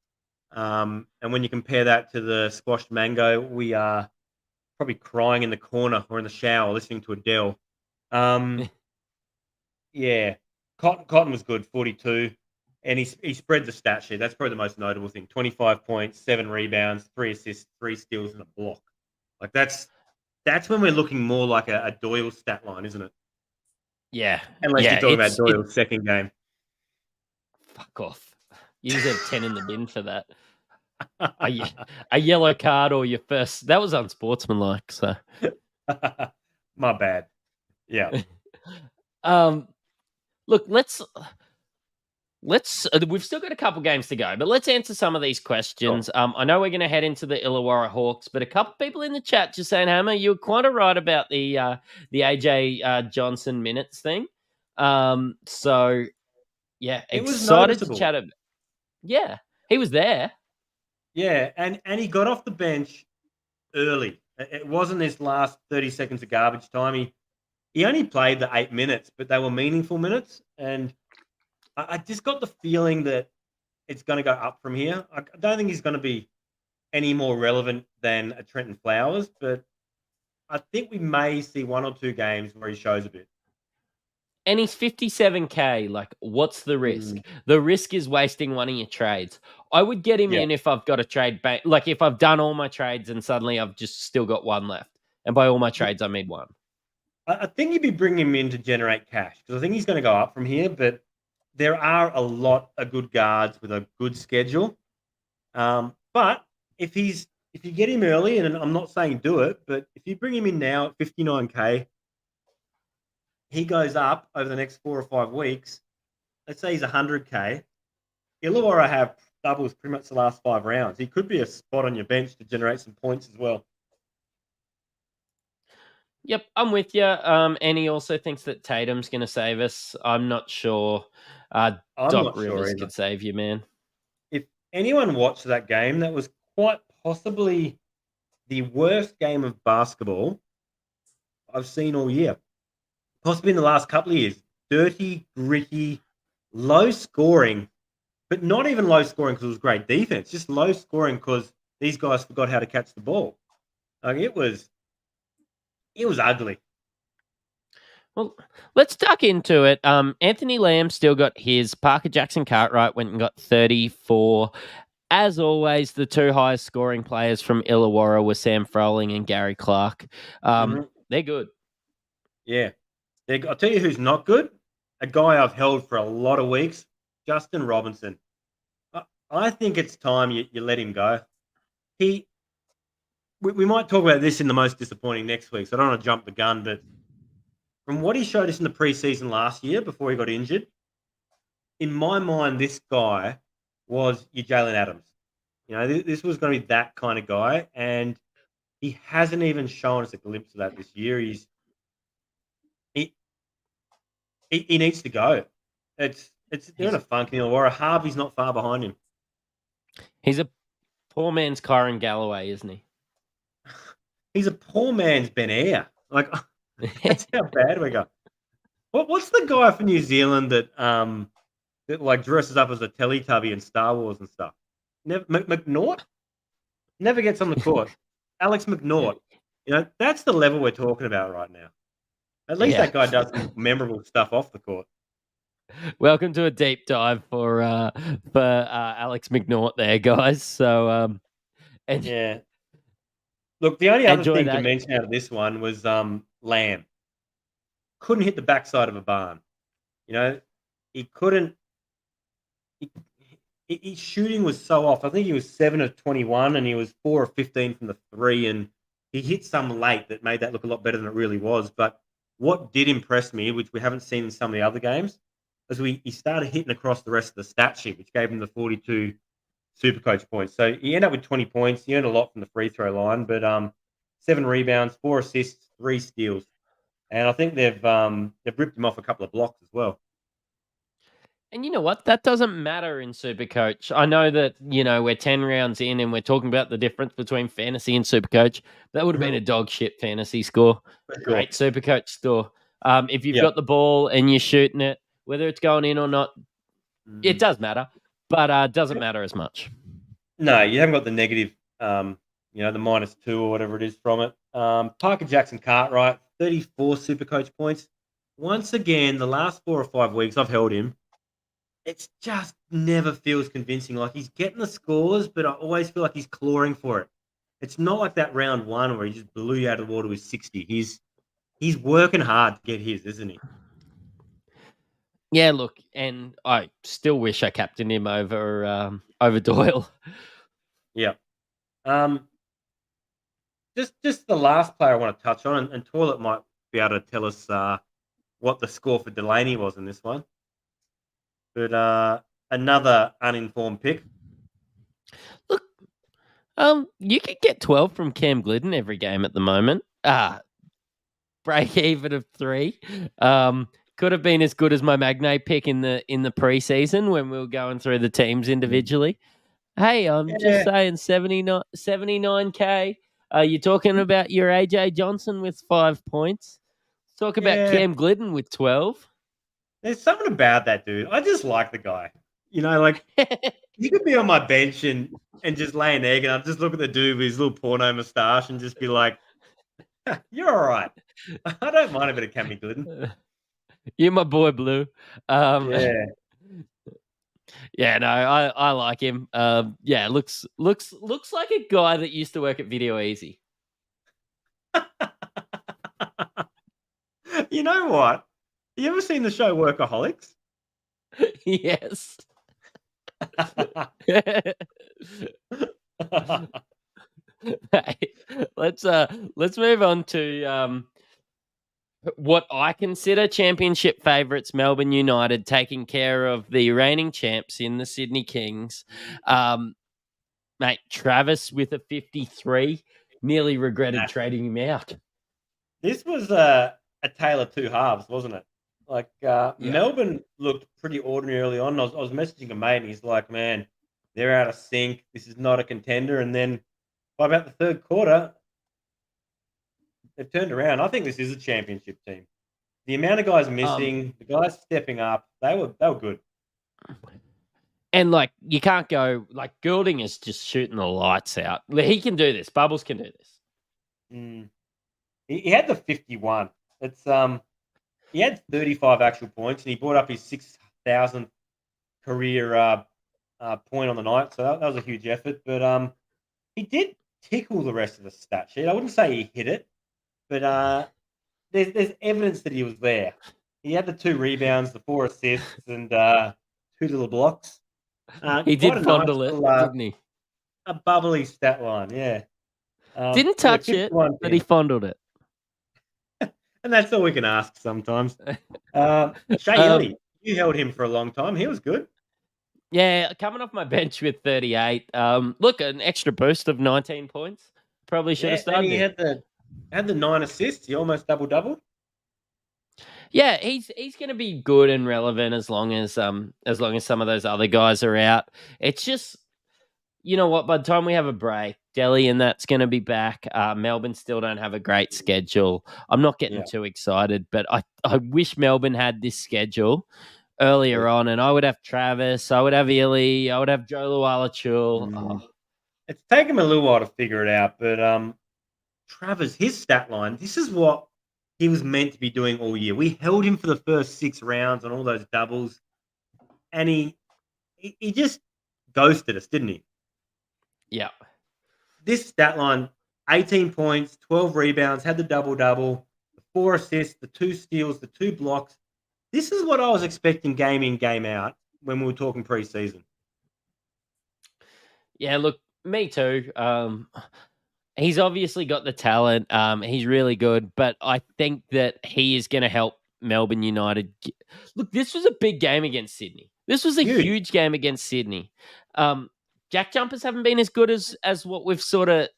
And when you compare that to the squashed Mango, we are probably crying in the corner or in the shower listening to Adele. Yeah, Cotton was good, 42. And he spread the stat sheet. That's probably the most notable thing. 25 points, 7 rebounds, 3 assists, 3 steals, and a block. Like, that's when we're looking more like a Doyle stat line, isn't it? Yeah. Unless you're talking about Doyle's second game. Fuck off. You deserve 10 in the bin for that. A yellow card or your first. That was unsportsmanlike. So, my bad. Yeah. Look, let's. We've still got a couple games to go, but let's answer some of these questions. Sure. I know we're going to head into the Illawarra Hawks, but a couple people in the chat just saying, Hammer, you were quite right about the AJ Johnson minutes thing. So yeah, excited to chat about. Yeah, he was there. Yeah, and he got off the bench early. It wasn't this last 30 seconds of garbage time. He only played the 8 minutes, but they were meaningful minutes, and I just got the feeling that it's going to go up from here. I don't think he's going to be any more relevant than a Trenton Flowers, but I think we may see 1 or 2 games where he shows a bit. And he's 57K. Like, what's the risk? The risk is wasting one of your trades. I would get him in if I've got a trade back. Like, if I've done all my trades and suddenly I've just still got 1 left. And by all my trades, I mean 1. I think you'd be bringing him in to generate cash because I think he's going to go up from here, but there are a lot of good guards with a good schedule. But if you get him early, and I'm not saying do it, but if you bring him in now at 59K, he goes up over the next 4 or 5 weeks. Let's say he's 100K. Illawarra have doubles pretty much the last 5 rounds. He could be a spot on your bench to generate some points as well. Yep, I'm with you. And he also thinks that Tatum's going to save us. I'm not sure. I'm Doc not sure Rivers either. could save you, man. If anyone watched that game, that was quite possibly the worst game of basketball I've seen all year. Possibly in the last couple of years. Dirty, gritty, low scoring, but not even low scoring because it was great defense. Just low scoring because these guys forgot how to catch the ball. Like it was ugly. Well, let's duck into it. Anthony Lamb still got his. Parker Jackson Cartwright went and got 34. As always, the two highest scoring players from Illawarra were Sam Froling and Gary Clark. They're good. Yeah. I'll tell you who's not good. A guy I've held for a lot of weeks, Justin Robinson. I think it's time you let him go. We might talk about this in the most disappointing next week, so I don't want to jump the gun, but from what he showed us in the preseason last year before he got injured, in my mind, this guy was your Jalen Adams. You know, this was going to be that kind of guy, and he hasn't even shown us a glimpse of that this year. He needs to go. They're in a funk in Illawarra. Harvey's not far behind him. He's a poor man's Kyron Galloway, isn't he? He's a poor man's Ben Air. Like that's how bad we go. What's the guy from New Zealand that like dresses up as a Teletubby in Star Wars and stuff? McNaught never gets on the court. Alex McNaught. You know, that's the level we're talking about right now. At least that guy does some memorable stuff off the court. Welcome to a deep dive for Alex McNaught there, guys. So yeah. Look, the only other thing that. to mention out of this one was Lamb. Couldn't hit the backside of a barn. You know, he couldn't. His shooting was so off. I think he was 7 of 21 and he was 4 of 15 from the three. And he hit some late that made that look a lot better than it really was. But what did impress me, which we haven't seen in some of the other games, is he started hitting across the rest of the stat sheet, which gave him the 42 Supercoach points. So he ended up with 20 points. He earned a lot from the free throw line, but 7 rebounds, 4 assists, 3 steals. And I think they've ripped him off a couple of blocks as well. And you know what? That doesn't matter in Supercoach. I know that, you know, we're 10 rounds in and we're talking about the difference between fantasy and Supercoach. That would have been a dog shit fantasy score. Sure. Great Supercoach score. If you've got the ball and you're shooting it, whether it's going in or not, it does matter, but it doesn't matter as much. No, you haven't got the negative, the -2 or whatever it is from it. Parker Jackson Cartwright, 34 Supercoach points. Once again, the last 4 or 5 weeks I've held him. It just never feels convincing. Like he's getting the scores, but I always feel like he's clawing for it. It's not like that round 1 where he just blew you out of the water with 60. He's working hard to get his, isn't he? Yeah, look, and I still wish I captained him over Doyle. Yeah. Just the last player I want to touch on, and Toilet might be able to tell us what the score for Delaney was in this one. But another uninformed pick. Look, you could get 12 from Cam Glidden every game at the moment. Break even of 3. Could have been as good as my Magnate pick in the preseason when we were going through the teams individually. Hey, I'm just saying 79K. You're talking about your AJ Johnson with 5 points. Talk about Cam Glidden with 12. There's something about that dude. I just like the guy. You know, like you could be on my bench and just lay an egg, and I'd just look at the dude with his little porno mustache and just be like, "You're all right." I don't mind a bit of Cammy Glidden. You're my boy, Blue. Yeah, no, I like him. Looks like a guy that used to work at Video Easy. You know what? You ever seen the show Workaholics? Yes. Hey, let's move on to what I consider championship favourites, Melbourne United, taking care of the reigning champs in the Sydney Kings. Mate, Travis with a 53, nearly regretted trading him out. This was a tale of two halves, wasn't it? Like Melbourne looked pretty ordinary early on. I was messaging a mate, and he's like, "Man, they're out of sync. This is not a contender." And then by about the third quarter, they've turned around. I think this is a championship team. The amount of guys missing, the guys stepping up, they were good. And like you can't go like Goulding is just shooting the lights out. He can do this. Bubbles can do this. He had the 51. It's he had 35 actual points, and he brought up his 6,000th career point on the night. So that was a huge effort. But he did tickle the rest of the stat sheet. I wouldn't say he hit it, but there's evidence that he was there. He had the 2 rebounds, the 4 assists, and 2 little blocks. He did fondle it, didn't he? A bubbly stat line, yeah. Didn't touch it, but he fondled it. And that's all we can ask sometimes. Shea Illy, you held him for a long time. He was good. Yeah, coming off my bench with 38. Look, an extra boost of 19 points. Probably should have started. And he had the 9 assists. He almost double. Yeah, he's going to be good and relevant as long as some of those other guys are out. It's just, you know what? By the time we have a break, Delhi and that's going to be back. Melbourne still don't have a great schedule. I'm not getting too excited, but I wish Melbourne had this schedule earlier on, and I would have Travis, I would have Illy, I would have Joe Lualachul. It's taken him a little while to figure it out, but Travis, his stat line, this is what he was meant to be doing all year. We held him for the first 6 rounds on all those doubles, and he just ghosted us, didn't he? Yeah. This stat line, 18 points, 12 rebounds, had the double-double, the 4 assists, the 2 steals, the 2 blocks. This is what I was expecting game in, game out when we were talking preseason. Yeah, look, me too. He's obviously got the talent. He's really good, but I think that he is going to help Melbourne United. Look, this was a big game against Sydney. This was a huge game against Sydney. Jack Jumpers haven't been as good as what we've sort of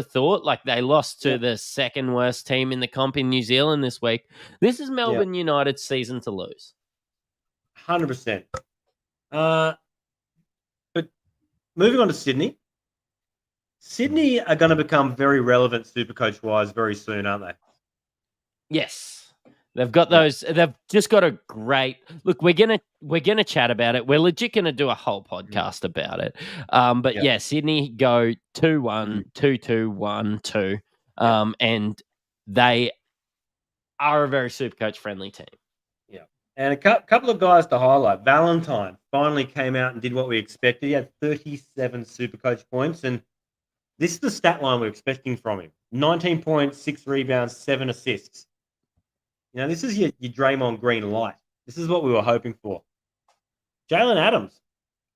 thought. Like they lost to the second worst team in the comp in New Zealand this week. This is Melbourne United's season to lose. 100%. But moving on to Sydney. Sydney are going to become very relevant Supercoach-wise very soon, aren't they? Yes. They've got those. They've just got a great look. We're gonna chat about it. We're legit gonna do a whole podcast about it. But Sydney go 2-1, 2-2, 1-2, and they are a very Supercoach friendly team. Yeah, and a couple of guys to highlight. Valentine finally came out and did what we expected. He had 37 Supercoach points, and this is the stat line we're expecting from him: 19 points, 6 rebounds, 7 assists. You know, this is your Draymond Green light. This is what we were hoping for. Jalen Adams,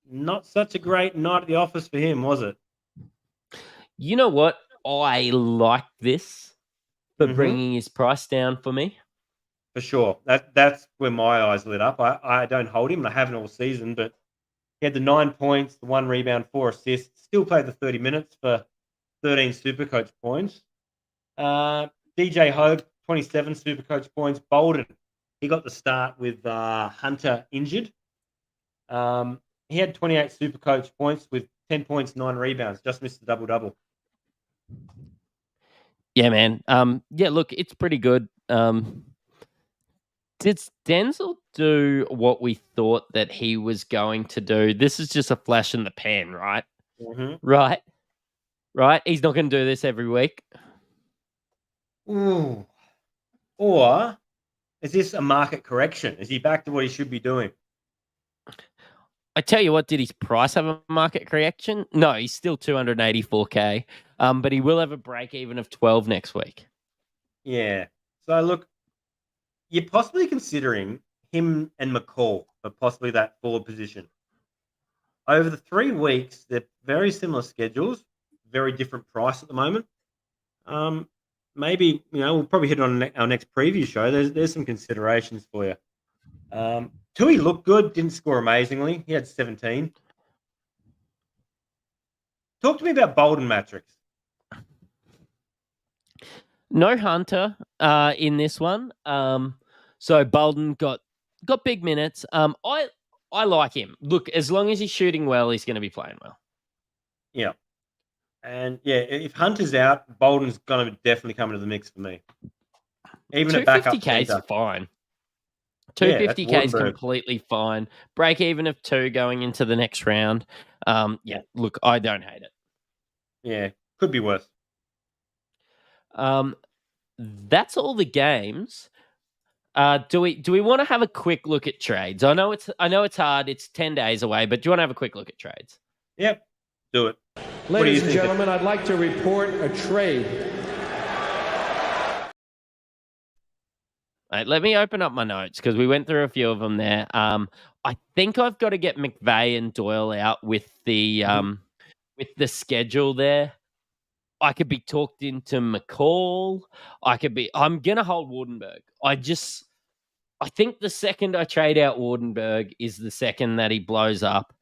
not such a great night at the office for him, was it? You know what? I like this for bringing his price down for me. For sure. That's where my eyes lit up. I don't hold him, and I haven't all season, but he had the 9 points, the 1 rebound, 4 assists, still played the 30 minutes for 13 Supercoach points. DJ Hope, 27 Supercoach points. Bolden, he got the start with Hunter injured. He had 28 Supercoach points with 10 points, 9 rebounds. Just missed the double-double. Yeah, man. Look, it's pretty good. Did Denzel do what we thought that he was going to do? This is just a flash in the pan, right? Right? He's not going to do this every week. Ooh. Or is this a market correction? Is he back to what he should be doing? I tell you what, did his price have a market correction? No, he's still 284K, but he will have a break even of 12 next week. Yeah. So, look, you're possibly considering him and McCall for possibly that forward position. Over the 3 weeks, they're very similar schedules, very different price at the moment. Maybe, we'll probably hit it on our next preview show. There's some considerations for you. Tui looked good, didn't score amazingly. He had 17. Talk to me about Bolden, Mattrix. No Hunter in this one. So Bolden got big minutes. I like him. Look, as long as he's shooting well, he's going to be playing well. Yeah. And yeah, if Hunter's out, Bolden's going to definitely come into the mix for me. Even at backup 250K is centre. fine. Yeah, that's 250K is Wardenberg. completely fine. Break even of 2 going into the next round. Yeah, look, I don't hate it. Yeah, could be worse. That's all the games. Do we want to have a quick look at trades? I know it's hard. It's 10 days away, but do you want to have a quick look at trades? Yep, do it. Ladies and gentlemen, I'd like to report a trade. Right, let me open up my notes because we went through a few of them there. I think I've got to get McVeigh and Doyle out with the schedule there. I could be talked into McCall. I'm gonna hold Wardenberg. I think the second I trade out Wardenberg is the second that he blows up.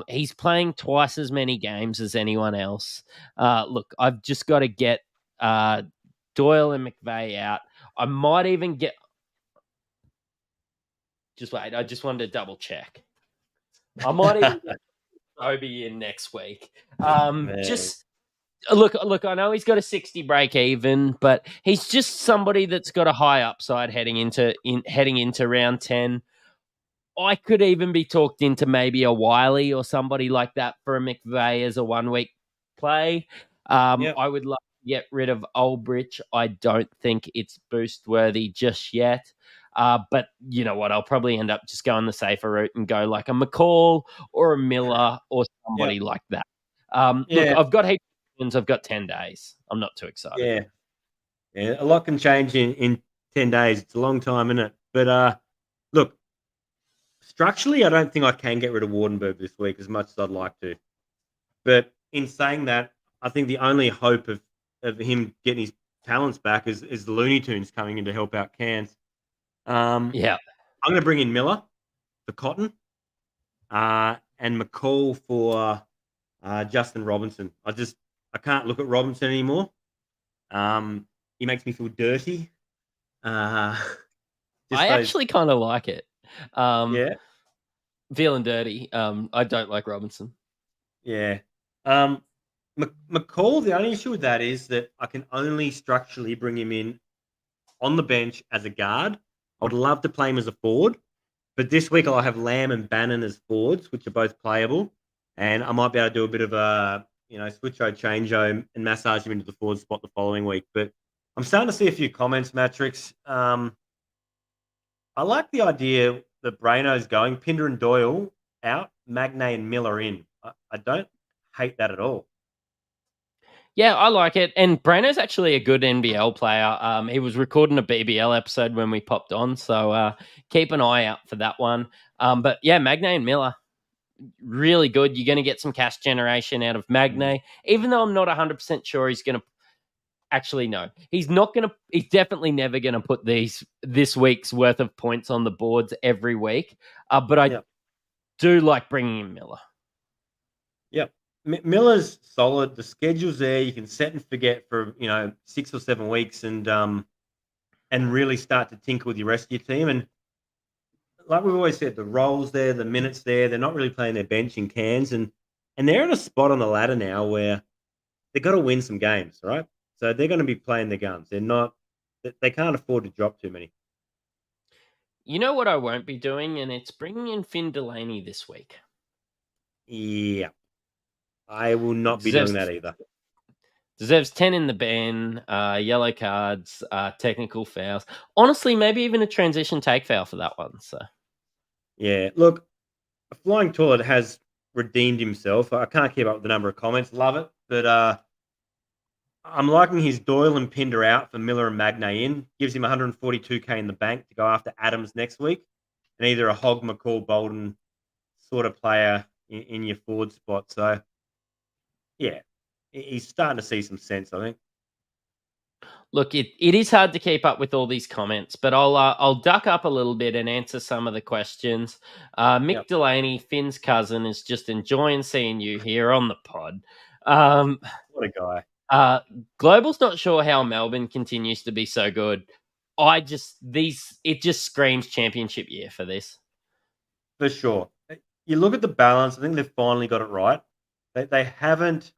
He's playing twice as many games as anyone else. Look, I've just got to get Doyle and McVeigh out. I might even get... Just wait. I just wanted to double check. I might even get Obi in next week. Just... Look, I know he's got a 60 break even, but he's just somebody that's got a high upside heading into round 10. I could even be talked into maybe a Wiley or somebody like that for a McVeigh as a 1 week play. I would love to get rid of Ulbrich. I don't think it's boost worthy just yet. But you know what? I'll probably end up just going the safer route and go like a McCall or a Miller or somebody like that. Look, I've got heaps. I've got 10 days. I'm not too excited. Yeah, a lot can change in 10 days. It's a long time, isn't it? But look, structurally, I don't think I can get rid of Wardenberg this week as much as I'd like to. But in saying that, I think the only hope of him getting his talents back is the Looney Tunes coming in to help out Cairns. I'm going to bring in Miller for Cotton and McCall for Justin Robinson. I can't look at Robinson anymore. He makes me feel dirty. I actually kind of like it. Feeling dirty. I don't like Robinson. Yeah. McCall, the only issue with that is that I can only structurally bring him in on the bench as a guard. I would love to play him as a forward, but this week I'll have Lamb and Bannon as forwards, which are both playable, and I might be able to do a bit of a switch-o, change-o and massage him into the forward spot the following week. But I'm starting to see a few comments, Mattrix. I like the idea that Braino's going, Pinder and Doyle out, Magnay and Miller in. I don't hate that at all. Yeah, I like it. And Braino's actually a good NBL player. He was recording a BBL episode when we popped on, so keep an eye out for that one. But yeah, Magnay and Miller, really good. You're going to get some cash generation out of Magnay, even though I'm not 100% sure he's going to... Actually, no. He's definitely never going to put this week's worth of points on the boards every week. But I do like bringing in Miller. Yep. Miller's solid. The schedule's there. You can set and forget for 6 or 7 weeks and really start to tinker with your rest of your team. And like we've always said, the roles there, the minutes there, they're not really playing their bench in Cairns, and they're in a spot on the ladder now where they've got to win some games, right? So they're going to be playing their guns. They can't afford to drop too many. You know what I won't be doing, and it's bringing in Finn Delaney this week. Yeah. I will not be doing that either. Deserves 10 in the bin, yellow cards, technical fouls. Honestly, maybe even a transition take foul for that one. So, yeah, look, a flying toilet has redeemed himself. I can't keep up with the number of comments. Love it, but I'm liking his Doyle and Pinder out for Miller and Magnay in. Gives him 142k in the bank to go after Adams next week, and either a Hogg, McCall, Bolden sort of player in your forward spot. So, yeah, he's starting to see some sense, I think. Look, it is hard to keep up with all these comments, but I'll duck up a little bit and answer some of the questions. Mick Delaney, Finn's cousin, is just enjoying seeing you here on the pod. What a guy. Global's not sure how Melbourne continues to be so good. It just screams championship year for this. For sure. You look at the balance, I think they've finally got it right. They haven't,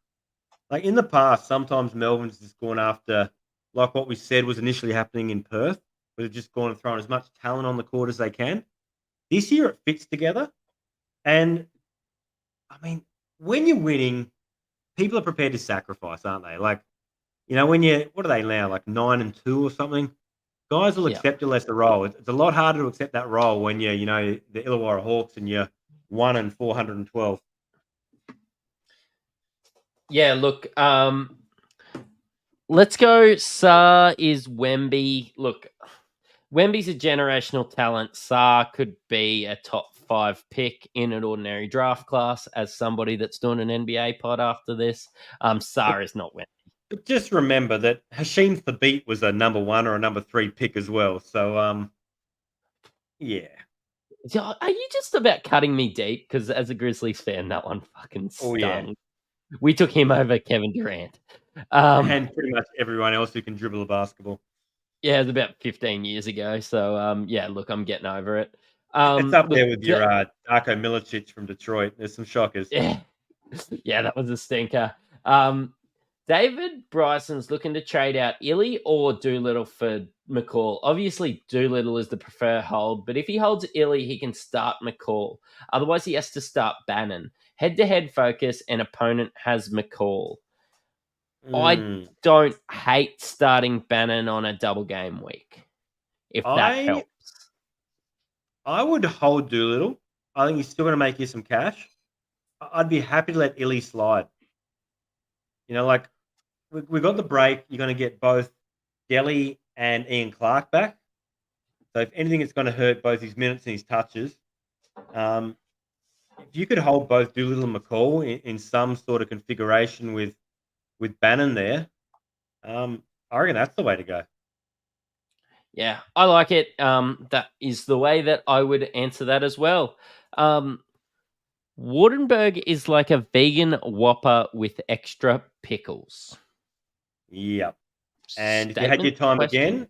like in the past, sometimes Melbourne's just gone after, like what we said was initially happening in Perth, where they've just gone and thrown as much talent on the court as they can. This year it fits together. And I mean, when you're winning, people are prepared to sacrifice, aren't they? Like, when what are they now, like 9-2 or something? Guys will Yeah. accept a lesser role. It's a lot harder to accept that role when you're, the Illawarra Hawks and you're 1-412. Yeah, look, let's go. Saar is Wemby. Look, Wemby's a generational talent. Saar could be a top 5 pick in an ordinary draft class. As somebody that's doing an NBA pod after this, Saar is not Wemby. But just remember that Hashim Thabit was a number 1 or a number 3 pick as well. So, yeah. Are you just about cutting me deep? Because as a Grizzlies fan, that one fucking stung. Oh, yeah. We took him over Kevin Durant. And pretty much everyone else who can dribble a basketball. Yeah, it was about 15 years ago. So, yeah, look, I'm getting over it. It's up there with your Darko Milicic from Detroit. There's some shockers. Yeah. Yeah, that was a stinker. David Bryson's looking to trade out Illy or Doolittle for McCall. Obviously, Doolittle is the preferred hold, but if he holds Illy, he can start McCall. Otherwise, he has to start Bannon. Head-to-head focus, and opponent has McCall. I don't hate starting Bannon on a double game week, if that helps. I would hold Doolittle. I think he's still going to make you some cash. I'd be happy to let Illy slide. Like we got the break. You're going to get both Delhi and Ian Clark back. So if anything, it's going to hurt both his minutes and his touches. If you could hold both Doolittle and McCall in some sort of configuration with Bannon there, I reckon that's the way to go. Yeah, I like it. That is the way that I would answer that as well. Wardenberg is like a vegan Whopper with extra pickles. Yep. And if you had your time again,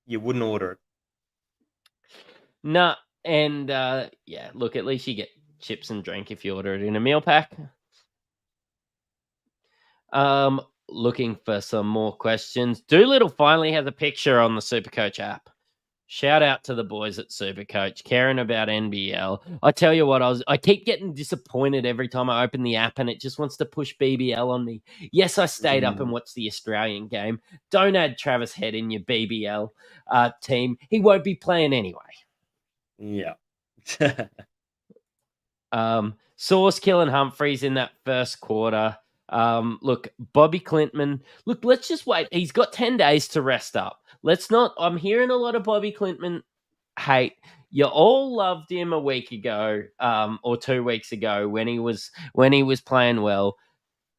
you wouldn't order it. Nah, and yeah, look, at least you get chips and drink if you order it in a meal pack. Looking for some more questions. Doolittle finally has a picture on the Supercoach app. Shout out to the boys at Supercoach, caring about NBL. I tell you what, I keep getting disappointed every time I open the app and it just wants to push BBL on me. Yes, I stayed up and watched the Australian game. Don't add Travis Head in your BBL team. He won't be playing anyway. Yeah. Sauce killing Humphreys in that first quarter. Look, Bobby Clintman. Look, let's just wait. He's got 10 days to rest up. Let's not. I'm hearing a lot of Bobby Clintman hate. You all loved him a week ago, or 2 weeks ago when he was playing well.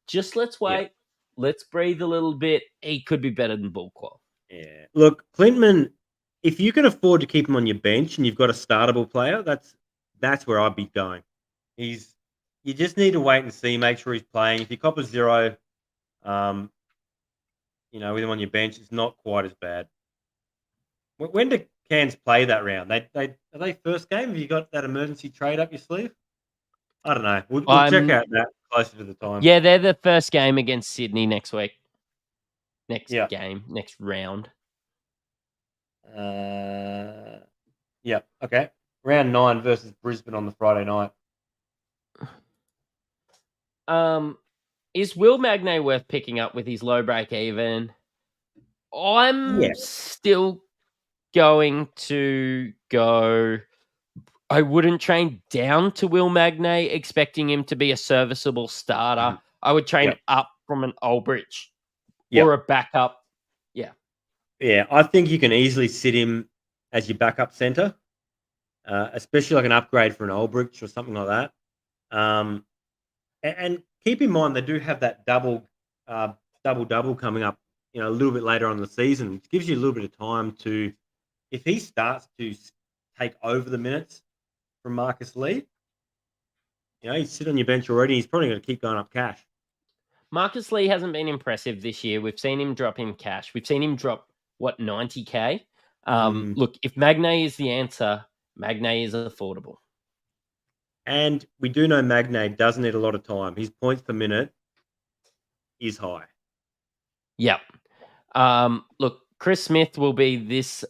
Just let's wait. Yeah. Let's breathe a little bit. He could be better than Bullquall. Yeah. Look, Clintman, if you can afford to keep him on your bench and you've got a startable player, that's where I'd be going. You just need to wait and see, make sure he's playing. If you cop a 0, with him on your bench, it's not quite as bad. When do Cairns play that round? Are they first game? Have you got that emergency trade up your sleeve? I don't know. We'll check out that closer to the time. Yeah, they're the first game against Sydney next week. Next round. Yeah, okay. Round 9 versus Brisbane on the Friday night. Is Will Magnay worth picking up with his low break even? I'm still going to go. I wouldn't train down to Will Magnay expecting him to be a serviceable starter. I would train up from an Ulbrich or a backup. Yeah. Yeah, I think you can easily sit him as your backup centre, especially like an upgrade for an Ulbrich or something like that. And keep in mind, they do have that double coming up, a little bit later on in the season, which gives you a little bit of time to, if he starts to take over the minutes from Marcus Lee, he's sitting on your bench already. He's probably going to keep going up cash. Marcus Lee hasn't been impressive this year. We've seen him drop in cash. We've seen him drop, 90K? Look, if Magnay is the answer, Magnay is affordable. And we do know Magnay doesn't need a lot of time. His points per minute is high. Yep. Look, Chris Smith will be this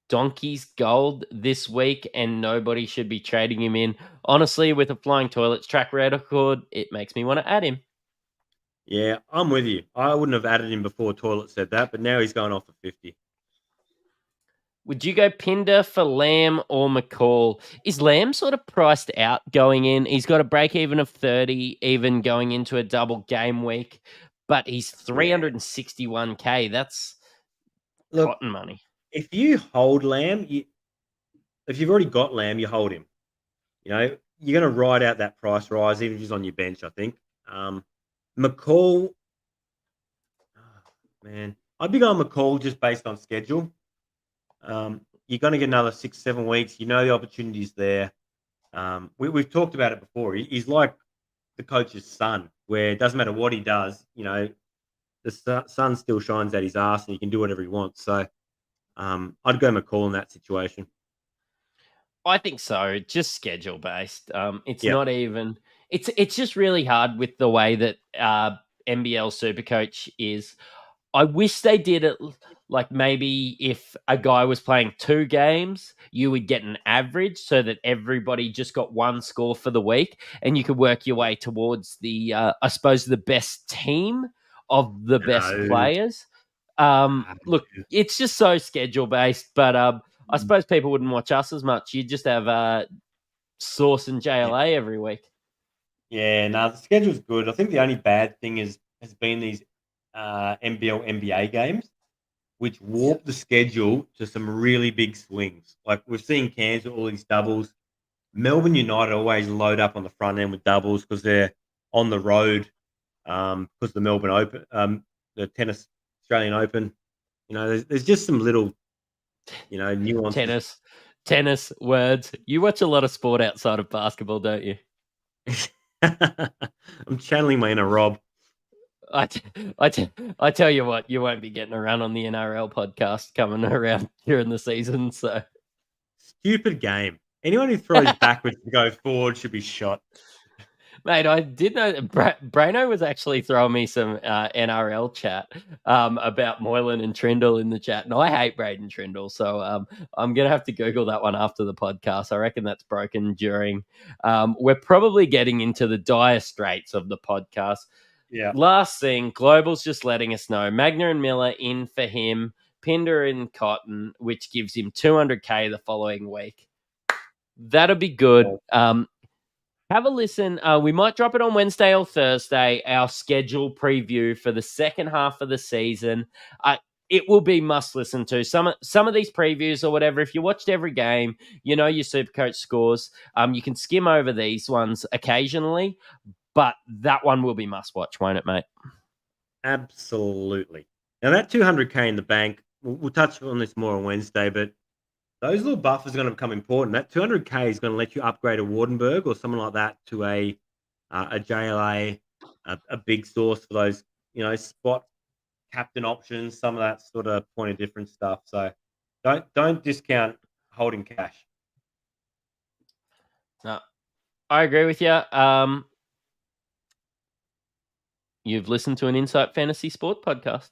donkey's gold this week, and nobody should be trading him in. Honestly, with a flying toilets track record, it makes me want to add him. Yeah, I'm with you. I wouldn't have added him before Toilet said that, but now he's going off for 50. Would you go Pinder for Lamb or McCall? Is Lamb sort of priced out going in? He's got a break even of 30, even going into a double game week, but he's 361K. That's cotton money. If you hold Lamb, if you've already got Lamb, you hold him. You know, you're going to ride out that price rise, even if he's on your bench, I think. McCall, man, I'd be going McCall just based on schedule. You're going to get another 6-7 weeks. You know the opportunity's there. We've talked about it before. He's like the coach's son, where it doesn't matter what he does, you know, the sun still shines at his ass and he can do whatever he wants. So I'd go McCall in that situation. I think so. Just schedule based. It's not even. It's just really hard with the way that NBL Supercoach is. I wish they did it like maybe if a guy was playing 2 games, you would get an average so that everybody just got one score for the week, and you could work your way towards the, I suppose, the best team of the best players. Look, it's just so schedule based, but I suppose people wouldn't watch us as much. You'd just have Source and JLA every week. Yeah, no, the schedule's good. I think the only bad thing has been these NBL NBA games, which warp the schedule to some really big swings. Like we've seen Cairns with all these doubles. Melbourne United always load up on the front end with doubles because they're on the road because the Melbourne Open, the Australian Open. You know, there's just some little, you know, nuances. Tennis words. You watch a lot of sport outside of basketball, don't you? I'm channeling my inner Rob. I tell you what, you won't be getting around on the NRL podcast coming around during the season. So stupid game. Anyone who throws backwards to go forward should be shot. Mate, I did know Brano was actually throwing me some NRL chat about Moylan and Trindle in the chat, and I hate Braden Trindle, so I'm going to have to Google that one after the podcast. I reckon that's broken during. We're probably getting into the dire straits of the podcast. Yeah. Last thing, Global's just letting us know. Magna and Miller in for him, Pinder and Cotton, which gives him 200K the following week. That'll be good. Have a listen. We might drop it on Wednesday or Thursday, our schedule preview for the second half of the season. It will be must listen to. Some of these previews or whatever, if you watched every game, you know your Supercoach scores. You can skim over these ones occasionally, but that one will be must watch, won't it, mate? Absolutely. Now, that 200K in the bank, we'll touch on this more on Wednesday, but those little buffers are going to become important. That 200K is going to let you upgrade a Wardenberg or someone like that to a JLA, a big source for those, you know, spot captain options, some of that sort of point of difference stuff. So don't discount holding cash. No, I agree with you. You've listened to an Insight Fantasy Sport podcast.